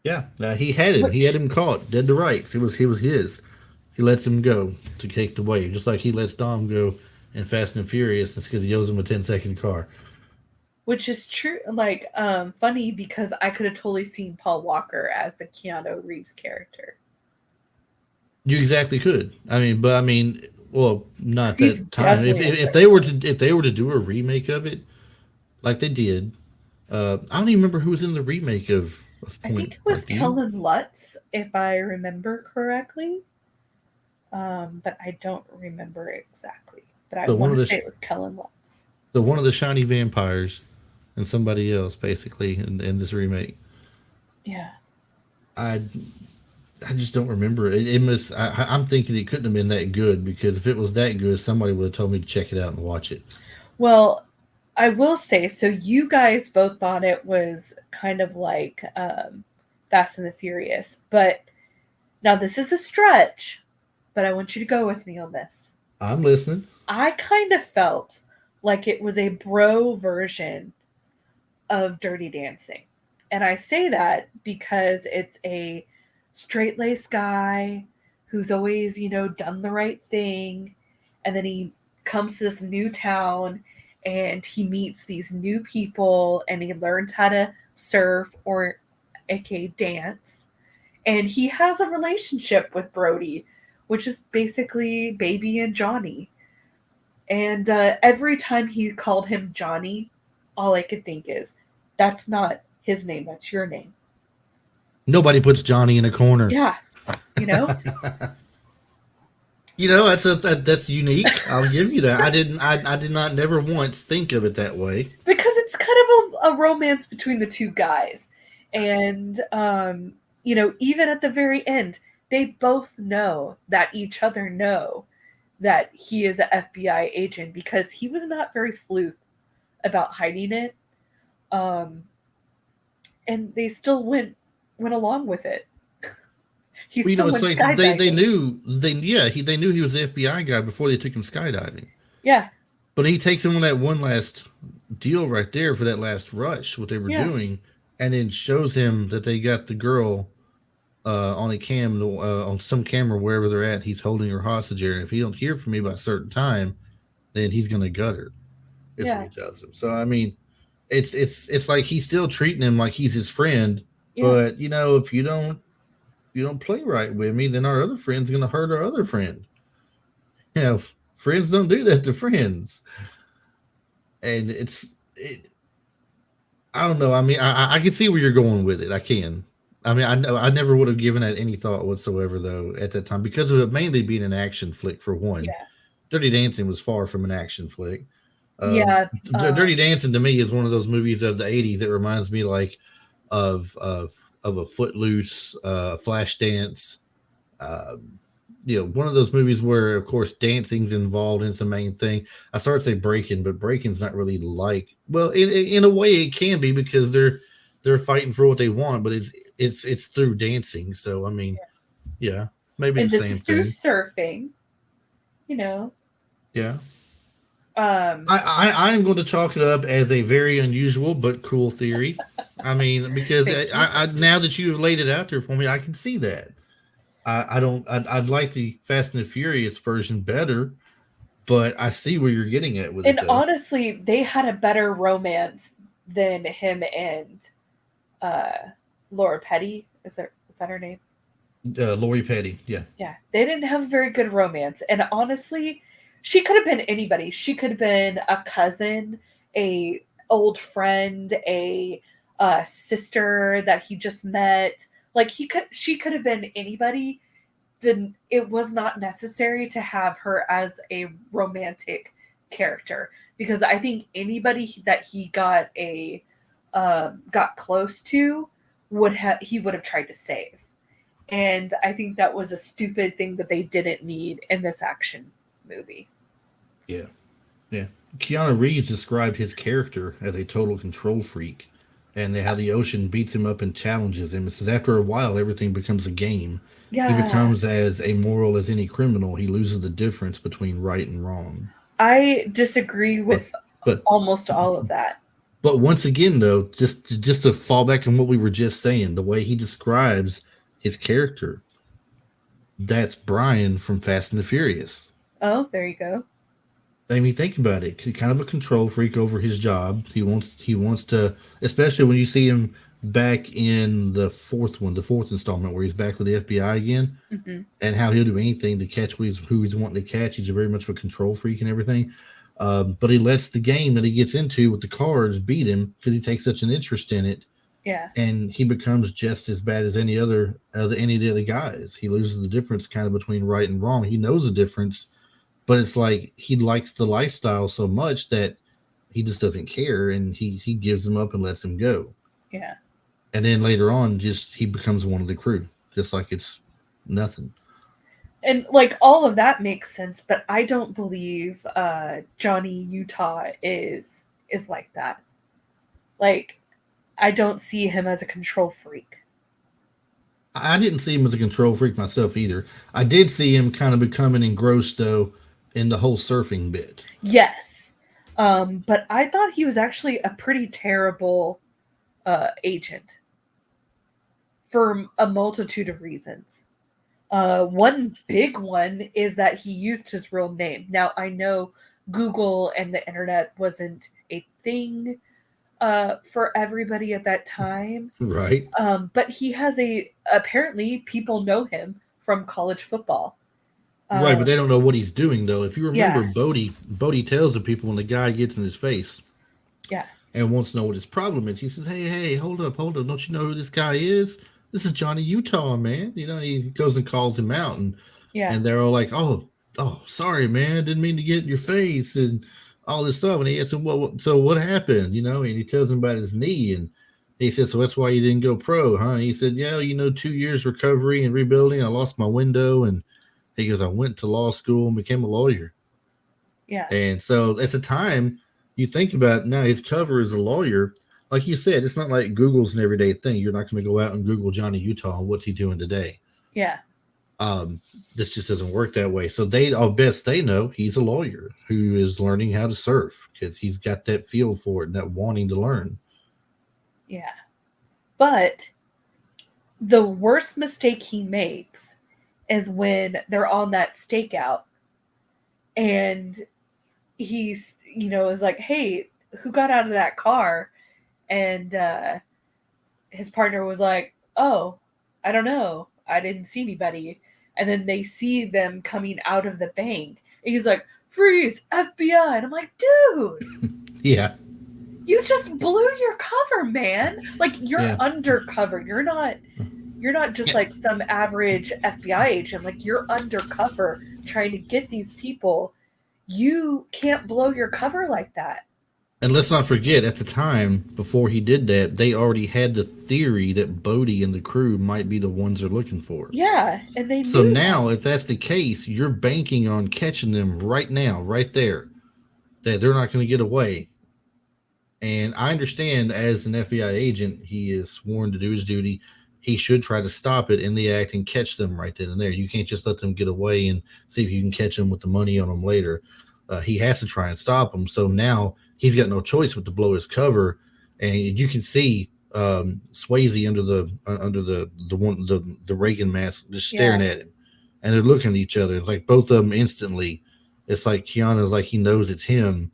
Yeah, he had him. He had him caught dead to rights. It was his. He lets him go to take the wave, just like he lets Dom go in Fast and Furious. It's because he owes him a 10-second car.
Which is true, like funny because I could have totally seen Paul Walker as the Keanu Reeves character.
You exactly could. Well, not
He's
that time.
definitely
If they were to do a remake of it, like they did, I don't even remember who was in the remake of
I
Point
think it was
Break.
Kellen Lutz, if I remember correctly. But I don't remember exactly. But I want to say it was Kellen Lutz.
So one of the shiny vampires and somebody else, basically, in this remake.
Yeah.
I just don't remember it. I'm thinking it couldn't have been that good, because if it was that good, somebody would have told me to check it out and watch it.
Well, I will say, so you guys both thought it was kind of like Fast and the Furious, but now this is a stretch, but I want you to go with me on this.
I'm listening.
I kind of felt like it was a bro version of Dirty Dancing. And I say that because it's a straight laced guy who's always, done the right thing. And then he comes to this new town and he meets these new people and he learns how to surf or aka dance. And he has a relationship with Brody, which is basically Baby and Johnny. And every time he called him Johnny, all I could think is, that's not his name, that's your name.
Nobody puts Johnny in a corner.
Yeah, you know?
That's unique. I'll give you that. I did not never once think of it that way.
Because it's kind of a romance between the two guys. And, even at the very end, they both know that each other know that he is an FBI agent because he was not very sleuth about hiding it. And they still went along with it. He
Well,
still
it's
went
like they
skydiving.
knew he was the FBI guy before they took him skydiving.
Yeah,
But he takes him on that one last deal right there for that last rush, what they were
Yeah.
doing, and then shows him that they got the girl on a cam on some camera wherever they're at. He's holding her hostage there, and if he don't hear from me by a certain time, then he's gonna gut her. Is
Yeah.
what he tells him. So I mean, it's like he's still treating him like he's his friend,
Yeah.
but if you don't play right with me, then our other friend's gonna hurt our other friend. Friends don't do that to friends. And I don't know. I mean, I can see where you're going with it. I can. I mean, I know I never would have given that any thought whatsoever though at that time because of it mainly being an action flick for one.
Yeah.
Dirty Dancing was far from an action flick.
Yeah,
Dirty Dancing to me is one of those movies of the '80s that reminds me like of a Footloose, Flashdance. One of those movies where, of course, dancing's involved and it's the main thing. I started to say breaking, but breaking's not really like. Well, in a way, it can be because they're fighting for what they want, but it's through dancing. So I mean, yeah, maybe
and
the
this
same
is through
thing.
surfing.
Yeah.
Um,
I am going to chalk it up as a very unusual but cool theory. I mean, because
Thank you.
I now that you have laid it out there for me, I can see that. I'd like the Fast and the Furious version better, but I see where you're getting at with
and
it, though.
honestly, they had a better romance than him and Laura Petty. Is that her name?
Lori Petty, yeah.
Yeah, they didn't have a very good romance, and honestly, she could have been anybody. She could have been a cousin, a old friend, a sister that he just met. Like she could have been anybody. Then it was not necessary to have her as a romantic character because I think anybody that he got got close to would have tried to save. And I think that was a stupid thing that they didn't need in this action movie.
Yeah. Keanu Reeves described his character as a total control freak, and how the ocean beats him up and challenges him. It says after a while, everything becomes a game.
Yeah.
He becomes as amoral as any criminal. He loses the difference between right and wrong.
I disagree with
But
almost all of that.
But once again, though, just to fall back on what we were just saying, the way he describes his character, that's Brian from Fast and the Furious.
Oh, there you go.
I mean, think about it. Kind of a control freak over his job. He wants to, especially when you see him back in the fourth installment, where he's back with the FBI again, and how he'll do anything to catch who he's wanting to catch. He's very much of a control freak and everything. But he lets the game that he gets into with the cars beat him because he takes such an interest in it.
Yeah.
And he becomes just as bad as any of the other guys. He loses the difference kind of between right and wrong. He knows the difference, but it's like he likes the lifestyle so much that he just doesn't care, and he gives him up and lets him go.
Yeah.
And then later on, he becomes one of the crew, just like it's nothing.
And like all of that makes sense, but I don't believe Johnny Utah is is like that. Like, I don't see him as a control freak.
I didn't see him as a control freak myself either. I did see him kind of becoming engrossed though in the whole surfing bit.
Yes. But I thought he was actually a pretty terrible agent for a multitude of reasons. One big one is that he used his real name. Now, I know Google and the internet wasn't a thing for everybody at that time.
Right.
But he has apparently people know him from college football.
Right, but
Um,
they don't know what he's doing though. If you remember,
yeah,
Bodie tells the people when the guy gets in his face
yeah,
and wants to know what his problem is. He says, "Hey, hold up! Don't you know who this guy is? This is Johnny Utah, man." You know, he goes and calls him out,
yeah,
and they're all like, "Oh, sorry, man, didn't mean to get in your face," and all this stuff. And he asks him, so what happened?" You know, and he tells him about his knee, and he said, "So that's why you didn't go pro, huh?" And he said, "Yeah, 2 years recovery and rebuilding. I lost my window, and." He goes, I went to law school and became a lawyer.
yeah,
And so at the time, you think about now his cover as a lawyer. Like you said, it's not like Google's an everyday thing. You're not going to go out and Google Johnny Utah. What's he doing today?
yeah.
This just doesn't work that way. So I'll best they know he's a lawyer who is learning how to surf because he's got that feel for it and that wanting to learn.
Yeah. But the worst mistake he makes is when they're on that stakeout and he's, is like, hey, who got out of that car? And his partner was like, oh, I don't know. I didn't see anybody. And then they see them coming out of the bank. And he's like, freeze, FBI. And I'm like, dude.
Yeah.
You just blew your cover, man. Like, you're undercover. You're not just like some average FBI agent. Like, you're undercover trying to get these people. You can't blow your cover like that.
And let's not forget, at the time, before he did that, they already had the theory that Bodie and the crew might be the ones they're looking for.
Yeah, and they
So
knew
now, if that's the case, you're banking on catching them right now, right there, that they're not going to get away. And I understand as an FBI agent, he is sworn to do his duty. He should try to stop it in the act and catch them right then and there. You can't just let them get away and see if you can catch them with the money on them later. He has to try and stop them. So now he's got no choice but to blow his cover. And you can see Swayze under the Reagan mask just staring at him, and they're looking at each other. It's like both of them instantly. It's like Keanu's like he knows it's him.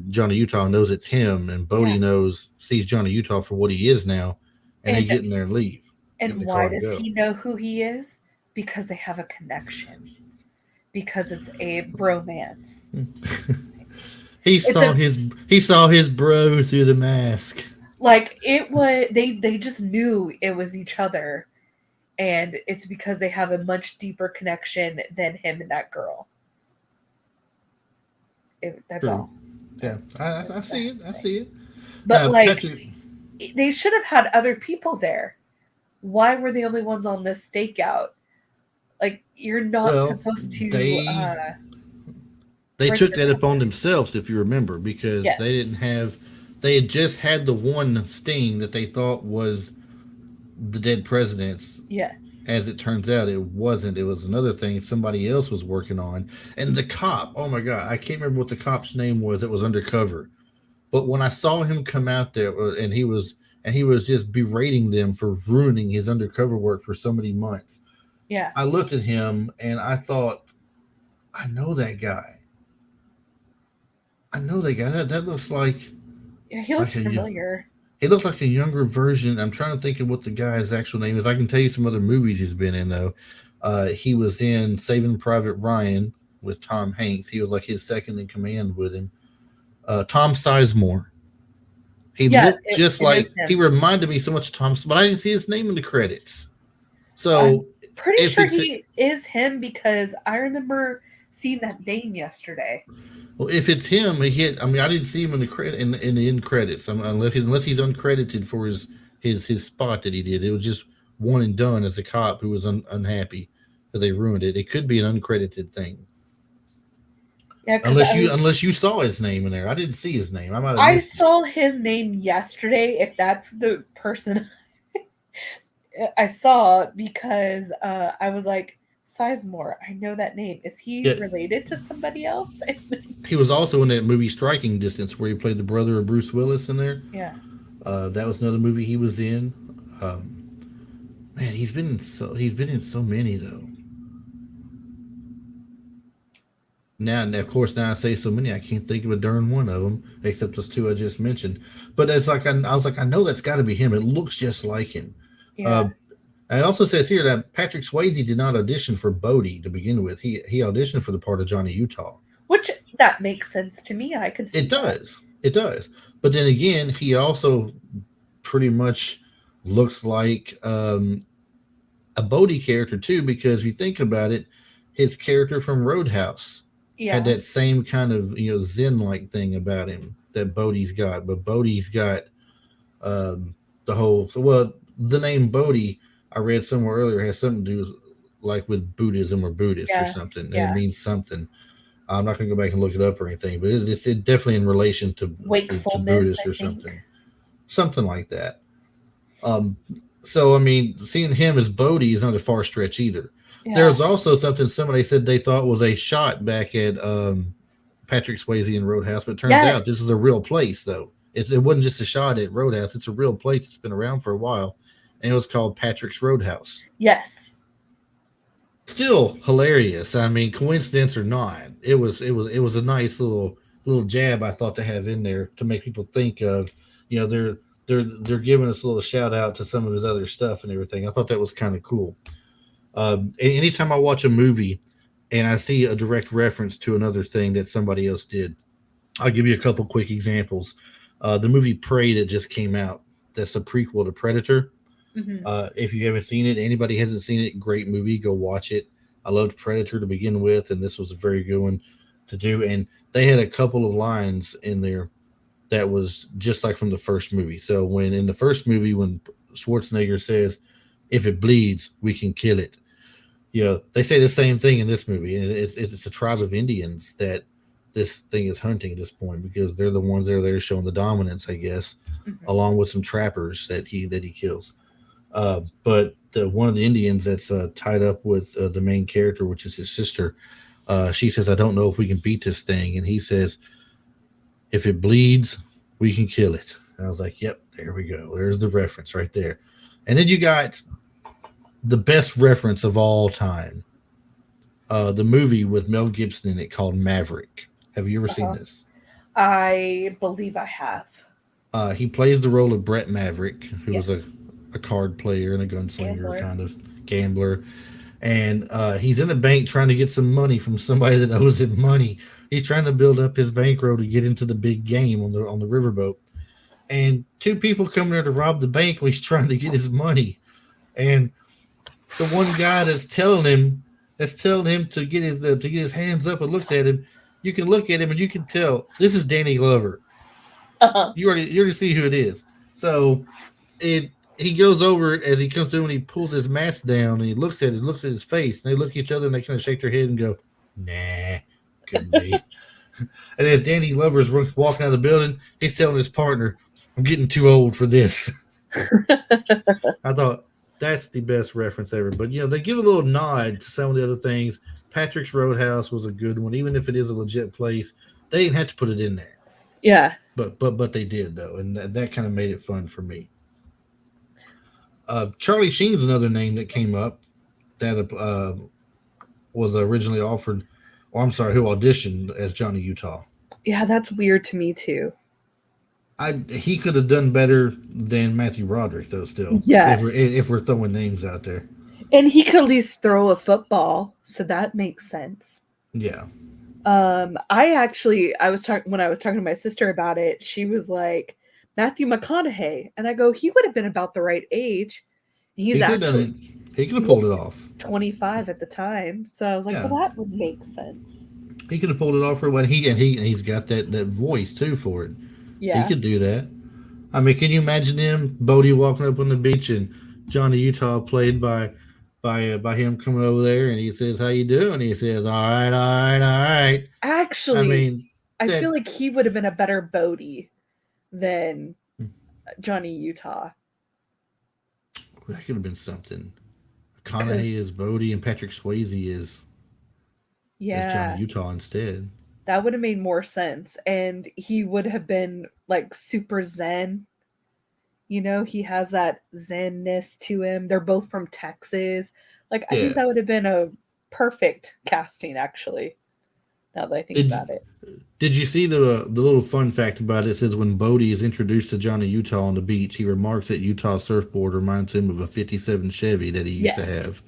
Johnny Utah knows it's him, and Bodie sees Johnny Utah for what he is now, and they get in there and leave.
And why does he know who he is? Because they have a connection. Because it's a bromance.
He saw his bro through the mask.
Like, it was they just knew it was each other, and it's because they have a much deeper connection than him and that girl. That's
True.
all.
Yeah, I see it. I see it.
But they should have had other people there. Why were they only ones on this stakeout? Like, you're not supposed to.
They took that upon themselves, if you remember, because they had just had the one sting that they thought was the dead president's.
Yes.
As it turns out, it wasn't. It was another thing somebody else was working on. And the cop, oh my God, I can't remember what the cop's name was. It was undercover. But when I saw him come out there, and he was just berating them for ruining his undercover work for so many months.
Yeah.
I looked at him and I thought, I know that guy. That looks like.
Yeah, he looks familiar.
He looked like a younger version. I'm trying to think of what the guy's actual name is. I can tell you some other movies he's been in, though. He was in Saving Private Ryan with Tom Hanks. He was like his second in command with him. Tom Sizemore. He looked just like, he reminded me so much of Tom, but I didn't see his name in the credits. So
I'm pretty sure he is him because I remember seeing that name yesterday.
Well, if it's him, I didn't see him in the end credits. Unless he's uncredited for his spot that he did. It was just one and done as a cop who was unhappy because they ruined it. It could be an uncredited thing.
Yeah, because
Unless you saw his name in there. I didn't see his name. I might have
I
missed it.
saw his name yesterday. If that's the person I saw, because I was like, Sizemore, I know that name. Is he
Yeah,
related to somebody else?
he was also in that movie Striking Distance where he played the brother of Bruce Willis in there.
Yeah.
That was another movie he was in. Man, he's been in so many though. Now, and of course, now I say so many, I can't think of a darn one of them except those two I just mentioned. But it's like I was like, I know that's got to be him. It looks just like him.
Yeah.
Uh, it also says here that Patrick Swayze did not audition for Bodie to begin with. He auditioned for the part of Johnny Utah.
Which that makes sense to me. I could see
It
that.
does. It does. But then again, he also pretty much looks like a Bodie character too, because if you think about it, his character from Roadhouse had
Yeah.
that same kind of Zen like thing about him that Bodie's got. But Bodie's got the whole the name Bodhi I read somewhere earlier has something to do like with Buddhism or Buddhist or
Yeah.
something, and it
Yeah.
means something. I'm not going to go back and look it up or anything, but it's definitely in relation to
Wakefulness,
Buddhist
I
or
think.
something like that. Um, so I mean, seeing him as Bodhi is not a far stretch either.
Yeah.
There's also something somebody said they thought was a shot back at Patrick Swayze in Roadhouse, but it turns
Yes.
out this is a real place though. It wasn't just a shot at Roadhouse; it's a real place. It's been around for a while, and it was called Patrick's Roadhouse.
Yes.
Still hilarious. I mean, coincidence or not, it was a nice little jab I thought to have in there to make people think of, they're giving us a little shout out to some of his other stuff and everything. I thought that was kind of cool. Anytime I watch a movie and I see a direct reference to another thing that somebody else did, I'll give you a couple quick examples. The movie Prey that just came out, that's a prequel to Predator.
Hmm.
If you haven't seen it, anybody hasn't seen it, great movie, go watch it. I loved Predator to begin with, and this was a very good one to do. And they had a couple of lines in there that was just like from the first movie. So when in the first movie, when Schwarzenegger says, "If it bleeds, we can kill it," they say the same thing in this movie, and it's a tribe of Indians that this thing is hunting at this point because they're the ones that are there showing the dominance, I guess,
Hmm.
along with some trappers that he kills. But one of the Indians that's tied up with the main character, which is his sister, she says, "I don't know if we can beat this thing," and he says, "If it bleeds, we can kill it." And I was like, "Yep, there we go. There's the reference right there." And then you got the best reference of all time, the movie with Mel Gibson in it called Maverick. Have you ever seen
Uh-huh.
this?
I believe I have.
He plays the role of Brett Maverick, who was
Yes.
a card player and a gunslinger,
Gambler.
kind of gambler. And he's in the bank trying to get some money from somebody that owes him money. He's trying to build up his bankroll to get into the big game on the riverboat. And two people come there to rob the bank when he's trying to get his money. And the one guy that's telling him to get his hands up and looks at him, you can look at him and you can tell this is Danny Glover.
Uh-huh.
You already see who it is. So he goes over as he comes through and he pulls his mask down and he looks at his face, and they look at each other and they kind of shake their head and go, "Nah, couldn't be." And as Danny Glover's walking out of the building, he's telling his partner, "I'm getting too old for this." I thought that's the best reference ever. But they give a little nod to some of the other things. Patrick's Roadhouse was a good one, even if it is a legit place. They didn't have to put it in there,
Yeah.
but they did though, and that kind of made it fun for me. Charlie Sheen's another name that came up that was originally offered, or I'm sorry, who auditioned as Johnny Utah.
Yeah, that's weird to me too.
He could have done better than Matthew Broderick though. Still,
Yes.
if we're throwing names out there,
And he could at least throw a football, so that makes sense.
yeah.
I was talking when I was talking to my sister about it, she was like, Matthew McConaughey. And I go, he would have been about the right age. He's
He could have done
actually
it. He could have pulled it off.
25 at the time. So I was like,
Yeah.
well, that would make sense.
He could have pulled it off for what he's got that voice too for it.
Yeah.
He could do that. I mean, can you imagine him, Bodie walking up on the beach and Johnny Utah played by by him coming over there, and he says, "How you doing?" He says, "All right, all right, all right." I
Actually,
mean,
I
that
feel like he would have been a better Bodie than Johnny Utah.
that could have been something.
Because
McConaughey is Bodie, and Patrick Swayze is as Johnny
yeah,
Utah instead.
that would have made more sense. And he would have been like super zen. You know, he has that zenness to him. They're both from Texas. Like, I think
Yeah.
that would have been a perfect casting, actually, now that I think
Did
about it.
Did you see the little fun fact about it? It says when Bodie is introduced to Johnny Utah on the beach, he remarks that Utah's surfboard reminds him of a '57 Chevy that he used to
Yes,
have.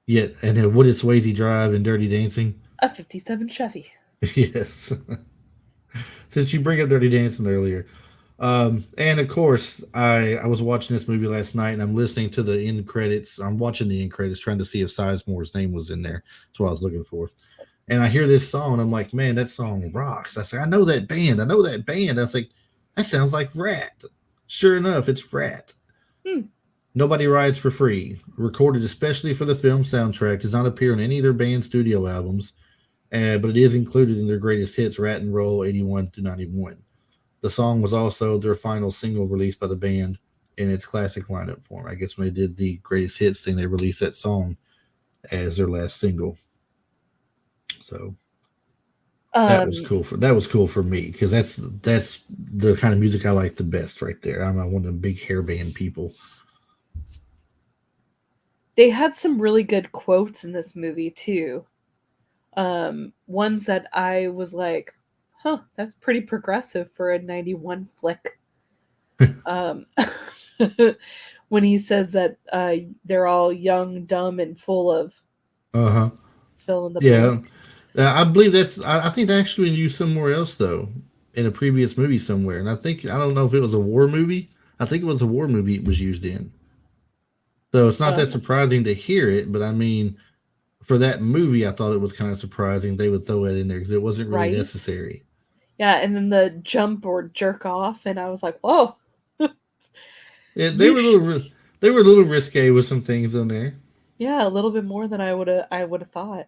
Yet, and what did Swayze drive in Dirty Dancing?
a 57 Chevy.
Yes. Since you bring up Dirty Dancing earlier, and of course, I was watching this movie last night, and I'm listening to the end credits. I'm watching the end credits, trying to see if Sizemore's name was in there. That's what I was looking for. And I hear this song, and I'm like, man, that song rocks. I say, I know that band. I know that band. I was like, that sounds like Rat. Sure enough, it's Rat.
Hmm.
Nobody Rides for Free, recorded especially for the film soundtrack, does not appear on any of their band studio albums, but it is included in their greatest hits, Rat and Roll 81 through 91. The song was also their final single released by the band in its classic lineup form. I guess when they did the greatest hits thing, they released that song as their last single. So
Um,
that was cool for me because that's the kind of music I like the best right there. I'm one of the big hair band people.
they had some really good quotes in this movie, too. Ones that I was like, huh, that's pretty progressive for a 91 flick. Um, when he says that they're all young, dumb, and full of
Uh huh.
fill in the
Yeah,
blank.
I believe that's. I think that actually been used somewhere else though, in a previous movie somewhere. And I don't know if it was a war movie. I think it was a war movie it was used in. So it's not that
Uh,
surprising to hear it, but I mean, for that movie, I thought it was kind of surprising they would throw it in there because it wasn't really
right?
necessary.
Yeah, and then the jump or jerk off, and I was like, whoa,
Yeah,
yeesh.
they were a little risque with some things in there.
Yeah, a little bit more than I would have thought.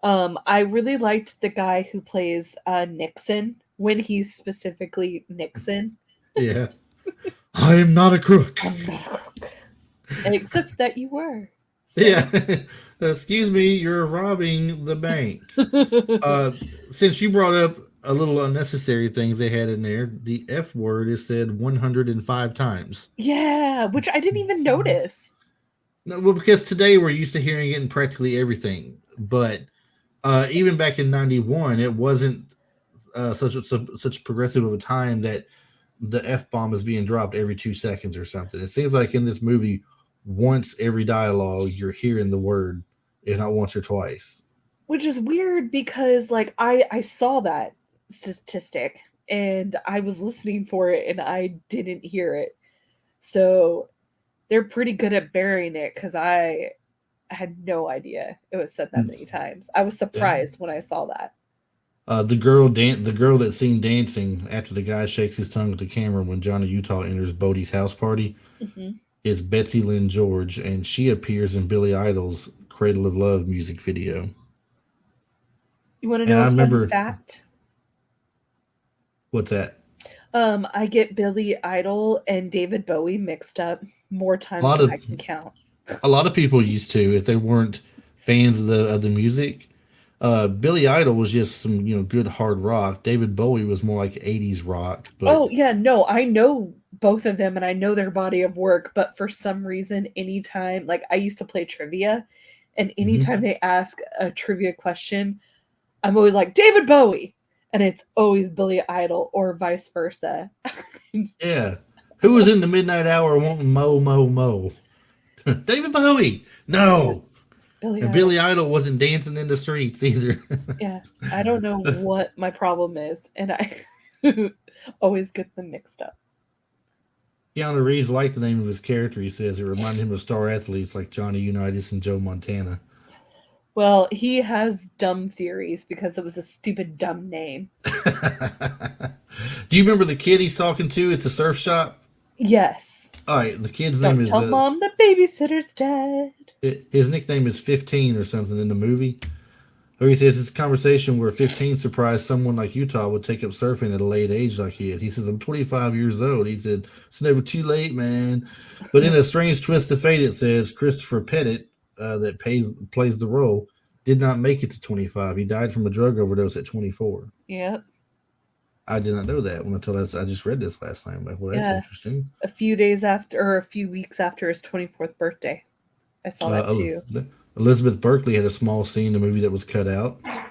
I really liked the guy who plays Nixon when he's specifically Nixon.
Yeah, I am not a crook.
I'm not a crook. Except that you were. So.
Yeah, excuse me, you're robbing the bank. Uh, since you brought up a little unnecessary things they had in there, the F word is said 105 times.
Yeah, which I didn't even notice.
No, well, because today we're used to hearing it in practically everything, but even back in '91, it wasn't such progressive of a time that the F bomb is being dropped every 2 seconds or something. It seems like in this movie, once every dialogue, you're hearing the word, if not once or twice.
Which is weird because like I saw that statistic and I was listening for it and I didn't hear it. So they're pretty good at burying it because I had no idea it was said that many times. I was
Yeah.
surprised when I saw that.
The girl that's seen dancing after the guy shakes his tongue at the camera when Johnny Utah enters Bodie's house party
Hmm.
is Betsy Lynn George, and she appears in Billy Idol's "Cradle of Love" music video.
You want to
And
know
I
a fun
remember
fact?
what's that?
I get Billy Idol and David Bowie mixed up more
A
times
lot
than
of
I can count.
people used to if they weren't fans of the music. Billy Idol was just some good hard rock. David Bowie was more like '80s rock, but
Oh, yeah, no, I know both of them and I know their body of work, but for some reason, anytime, like I used to play trivia, and
mhm.
anytime they ask a trivia question, I'm always like, David Bowie! And it's always Billy Idol or vice versa.
Yeah. Who was in the midnight hour wanting mo mo mo? David Bowie. No.
It's Billy
And
Idol.
Billy Idol wasn't dancing in the streets either.
Yeah, I don't know what my problem is, and I always get them mixed up.
Keanu Reeves liked the name of his character. He says it reminded him of star athletes like Johnny Unitas and Joe Montana.
Well, he has dumb theories because it was a stupid, dumb name.
Do you remember the kid he's talking to at the surf shop?
Yes.
All right, the kid's
Don't
name is
tell mom the babysitter's dead.
his nickname is 15 or something in the movie. Or he says it's a conversation where 15 surprised someone like Utah would take up surfing at a late age like he is. He says, I'm 25 years old. He said, it's never too late, man. But in a strange twist of fate, it says Christopher Pettit, that plays the role, did not make it to 25. He died from a drug overdose at 24.
Yep.
I did not know that until I just read this last night. I'm like, well, that's
Yeah.
interesting.
A few days after, or a few weeks after his 24th birthday. I saw that too.
Elizabeth Berkley had a small scene in the movie that was cut out. I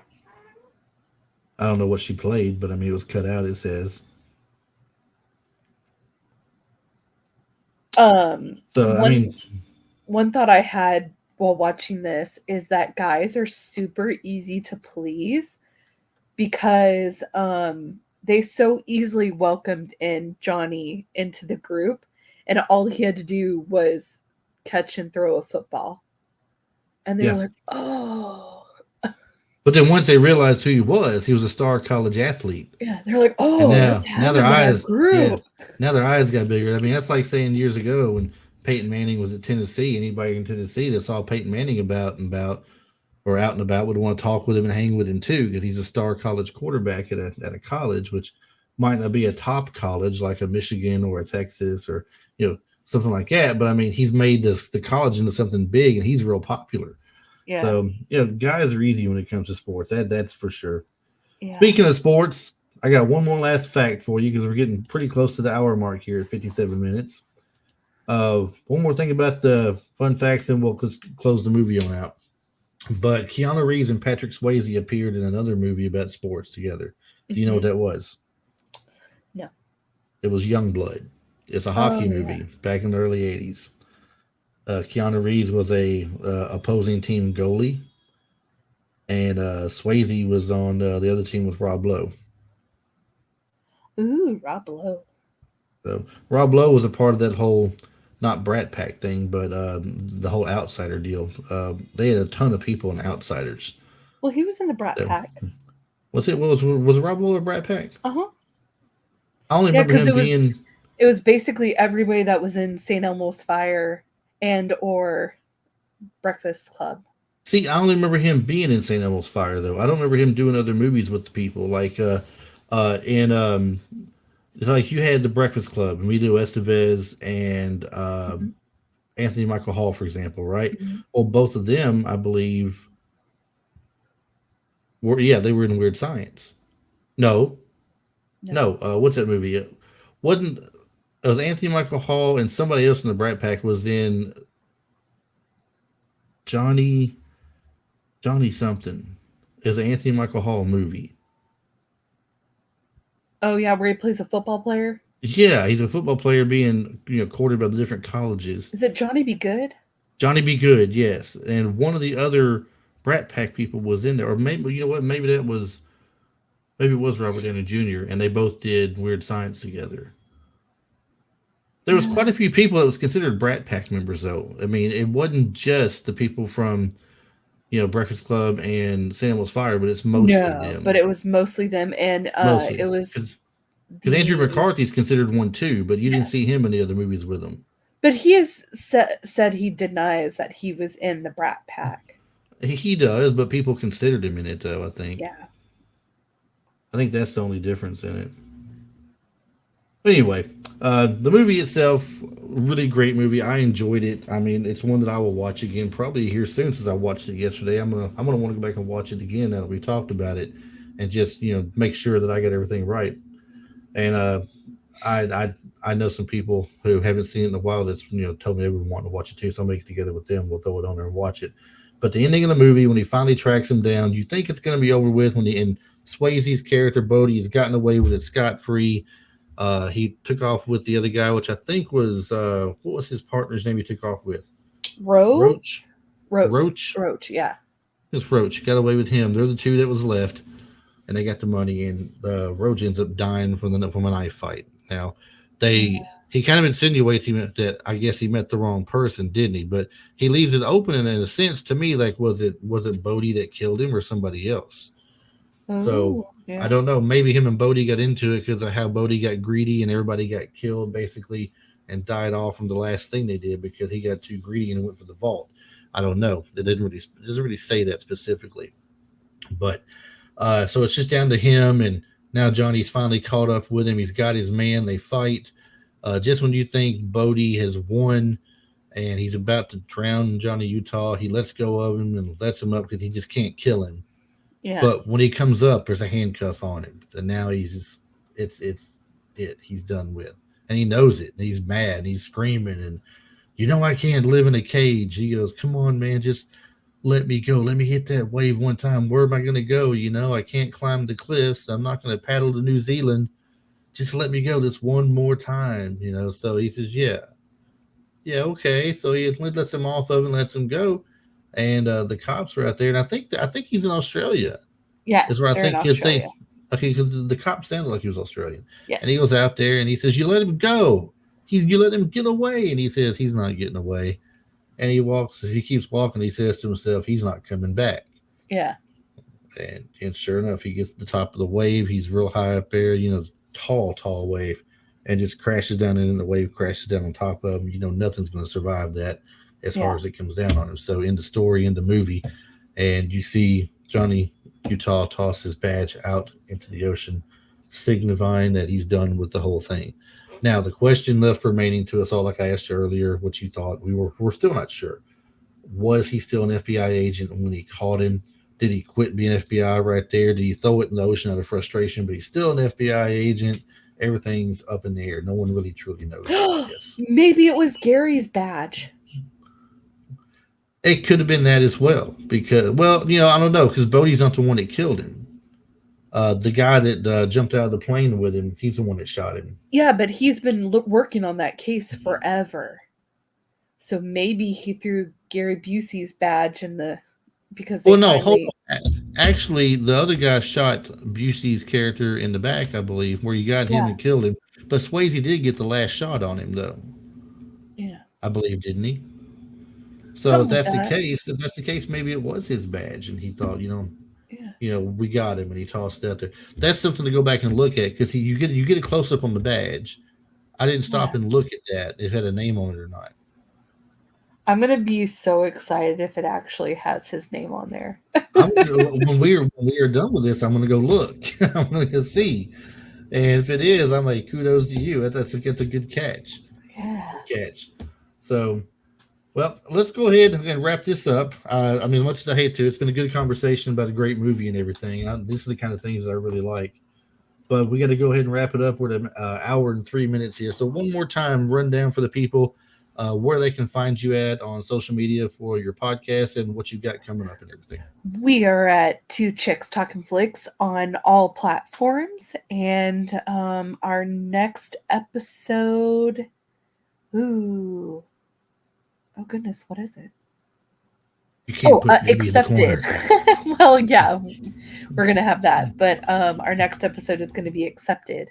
don't know what she played, but I mean, it was cut out, it says.
One thought I had while watching this is that guys are super easy to please because they so easily welcomed in Johnny into the group, and all he had to do was catch and throw a football. And they were like, oh.
But then once they realized who he was a star college athlete.
Yeah, they're like, oh,
now their eyes now their eyes got bigger. I mean, that's like saying years ago when Peyton Manning was at Tennessee. Anybody in Tennessee that saw Peyton Manning out and about would want to talk with him and hang with him too, because he's a star college quarterback at a college, which might not be a top college like a Michigan or a Texas or something like that. But I mean, he's made the college into something big, and he's real popular.
Yeah.
So guys are easy when it comes to sports. That's for sure.
Yeah.
Speaking of sports, I got one more last fact for you because we're getting pretty close to the hour mark here at 57 minutes. One more thing about the fun facts, and we'll close the movie on out. But Keanu Reeves and Patrick Swayze appeared in another movie about sports together. Do you know what that was?
No.
It was Youngblood. It's a hockey movie back in the early 80s. Keanu Reeves was a opposing team goalie, and Swayze was on the other team with Rob Lowe.
Ooh, Rob Lowe.
So Rob Lowe was a part of that whole, not Brat Pack thing, but the whole Outsider deal. They had a ton of people in Outsiders.
Well, he was in the Brat Pack.
Was Rob Lowe a Brat Pack?
Uh-huh.
I only remember him being...
It was basically everybody that was in St. Elmo's Fire and or Breakfast Club.
See, I only remember him being in St. Elmo's Fire, though. I don't remember him doing other movies with the people. Like, it's like you had the Breakfast Club, Emilio Estevez and Anthony Michael Hall, for example, right? Mm-hmm. Well, both of them, I believe, they were in Weird Science. No. What's that movie? It was Anthony Michael Hall and somebody else in the Brat Pack was in Johnny something. It was an Anthony Michael Hall movie.
Oh yeah, where he plays a football player?
Yeah, he's a football player being courted by the different colleges.
Is it Johnny Be Good?
Johnny Be Good, yes. And one of the other Brat Pack people was in there, or maybe maybe it was Robert Downey Jr. and they both did Weird Science together. There was quite a few people that was considered Brat Pack members, though. I mean, it wasn't just the people from Breakfast Club and St. Elmo's Fire, but it's mostly them.
But it was mostly them, and it was
because Andrew McCarthy's considered one too, but you didn't see him in the other movies with him.
But he has said he denies that he was in the Brat Pack.
He does, but people considered him in it, though. I think.
Yeah.
I think that's the only difference in it. But anyway, the movie itself, really great movie. I enjoyed it. I mean, it's one that I will watch again probably here soon since I watched it yesterday. I'm gonna want to go back and watch it again now that we talked about it, and just make sure that I got everything right. And I know some people who haven't seen it in a while that's told me they would want to watch it too. So I'll make it together with them. We'll throw it on there and watch it. But the ending of the movie, when he finally tracks him down, you think it's going to be over with. And Swayze's character Bodie has gotten away with it scot-free. He took off with the other guy, which I think was what was his partner's name he took off with?
Roach, yeah.
It's Roach. Got away with him. They're the two that was left, and they got the money. And Roach ends up dying from a knife fight. Now, he kind of insinuates that I guess he met the wrong person, didn't he? But he leaves it open, and in a sense, to me, like was it Bodie that killed him or somebody else? So yeah. I don't know. Maybe him and Bodie got into it because of how Bodie got greedy and everybody got killed basically and died off from the last thing they did because he got too greedy and went for the vault. I don't know. It doesn't really say that specifically, but so it's just down to him, and now Johnny's finally caught up with him. He's got his man. They fight. Just when you think Bodie has won and he's about to drown Johnny Utah, he lets go of him and lets him up because he just can't kill him.
Yeah.
But when he comes up, there's a handcuff on him, and now he's just, it's it. He's done with, and he knows it. And he's mad. And he's screaming, and I can't live in a cage. He goes, "Come on, man, just let me go. Let me hit that wave one time. Where am I going to go? I can't climb the cliffs. I'm not going to paddle to New Zealand. Just let me go this one more time." So he says, "Yeah, yeah, okay." So he lets him off of and lets him go, and the cops are out there, and I think he's in Australia.
Yeah,
Is where I
they're in
think his thing.
Australia.
Okay, because the cop sounded like he was Australian,
Yes.
and he goes out there and he says, "You let him go. You let him get away," and he says he's not getting away. And he walks, as he keeps walking, he says to himself, he's not coming back.
Yeah.
And sure enough, he gets to the top of the wave. He's real high up there, tall wave, and just crashes down, and then the wave crashes down on top of him. Nothing's going to survive that as hard as it comes down on him. So in the story, in the movie, and you see Johnny Utah toss his badge out into the ocean, signifying that he's done with the whole thing. Now, the question left remaining to us all, like I asked you earlier, what you thought, we're still not sure. Was he still an FBI agent when he caught him? Did he quit being FBI right there? Did he throw it in the ocean out of frustration? But he's still an FBI agent. Everything's up in the air. No one really truly knows. Yes.
Maybe it was Gary's badge.
It could have been that as well. Because, I don't know, because Bodie's not the one that killed him. The guy that jumped out of the plane with him, he's the one that shot him.
Yeah, but he's been working on that case forever. So maybe he threw Gary Busey's badge in the... Because
hold on. Actually, the other guy shot Busey's character in the back, I believe, where you got him and killed him. But Swayze did get the last shot on him, though.
Yeah.
I believe, didn't he? So if that's the case, maybe it was his badge, and he thought, we got him, and he tossed it out there. That's something to go back and look at, because you get a close up on the badge. I didn't stop and look at that if it had a name on it or not.
I'm gonna be so excited if it actually has his name on there.
When we are done with this, I'm gonna go look. I'm gonna go see, and if it is, I'm like, kudos to you. That's a good catch.
Yeah.
Good catch. So, well, let's go ahead and wrap this up. Much as I hate to, it's been a good conversation about a great movie and everything. This is the kind of things that I really like. But we got to go ahead and wrap it up. We're at an hour and 3 minutes here. So one more time, run down for the people where they can find you at on social media for your podcast and what you've got coming up and everything.
We are at Two Chicks Talking Flicks on all platforms. And our next episode... Ooh. Oh, goodness. What is it?
You can't put baby
Accepted.
in the corner.
Well, yeah, we're going to have that. But our next episode is going to be Accepted.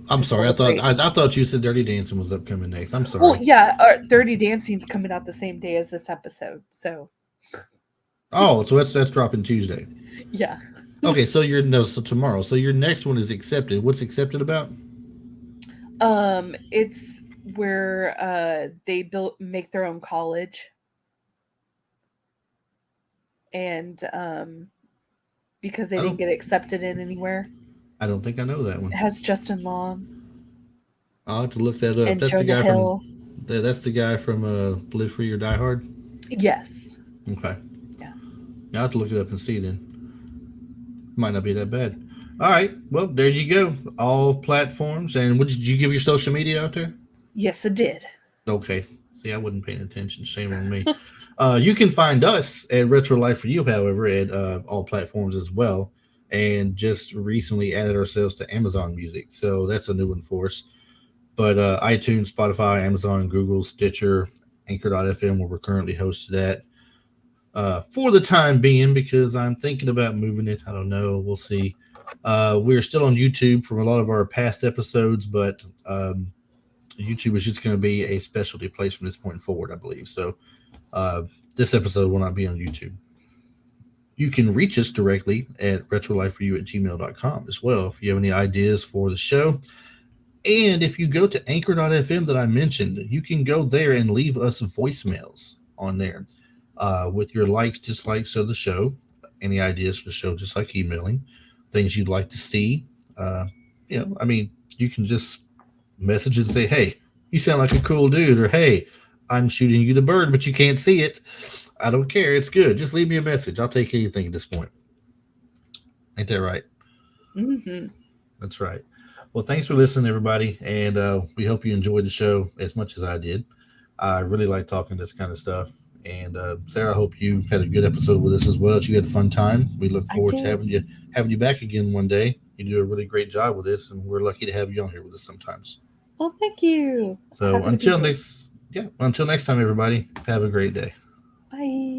I'm sorry. I thought you said Dirty Dancing was upcoming next. I'm sorry.
Well, yeah, Dirty Dancing's coming out the same day as this episode. So.
Oh, so that's dropping Tuesday.
Yeah.
Okay, so so tomorrow. So your next one is Accepted. What's Accepted about?
It's where they make their own college, and because they didn't get accepted in anywhere.
I don't think I know that one.
It has Justin Long.
I'll have to look that up.
And
that's
Jonah
the guy
Hill.
That's the guy from Live Free or Die Hard.
Yes.
Okay.
Yeah.
I'll have to look it up and see then. Might not be that bad. All right. Well, there you go. All platforms. And did you give your social media out there?
Yes, I did.
Okay. See, I wasn't paying attention. Shame on me. You can find us at Retro Life for You, however, at all platforms as well. And just recently added ourselves to Amazon Music. So that's a new one for us. But iTunes, Spotify, Amazon, Google, Stitcher, Anchor.fm, where we're currently hosted at. For the time being, because I'm thinking about moving it. I don't know. We'll see. We're still on YouTube from a lot of our past episodes, but YouTube is just going to be a specialty place from this point forward, I believe. So this episode will not be on YouTube. You can reach us directly at retrolifeforyou@gmail.com as well. If you have any ideas for the show, And if you go to anchor.fm that I mentioned, you can go there and leave us voicemails on there with your likes, dislikes of the show, any ideas for the show, just like emailing, things you'd like to see. I mean, you can just message and say, hey, you sound like a cool dude, or hey, I'm shooting you the bird, but you can't see it. I don't care. It's good. Just leave me a message. I'll take anything at this point. Ain't that right?
Mm-hmm.
That's right. Well, thanks for listening, everybody, and we hope you enjoyed the show as much as I did. I really like talking this kind of stuff. And Sarah, I hope you had a good episode with us as well. That you had a fun time. We look
I
forward to
did.
having you back again one day. You do a really great job with this, and we're lucky to have you on here with us sometimes.
Well, thank you.
So
Happy to be here.
until next time, everybody, have a great day.
Bye.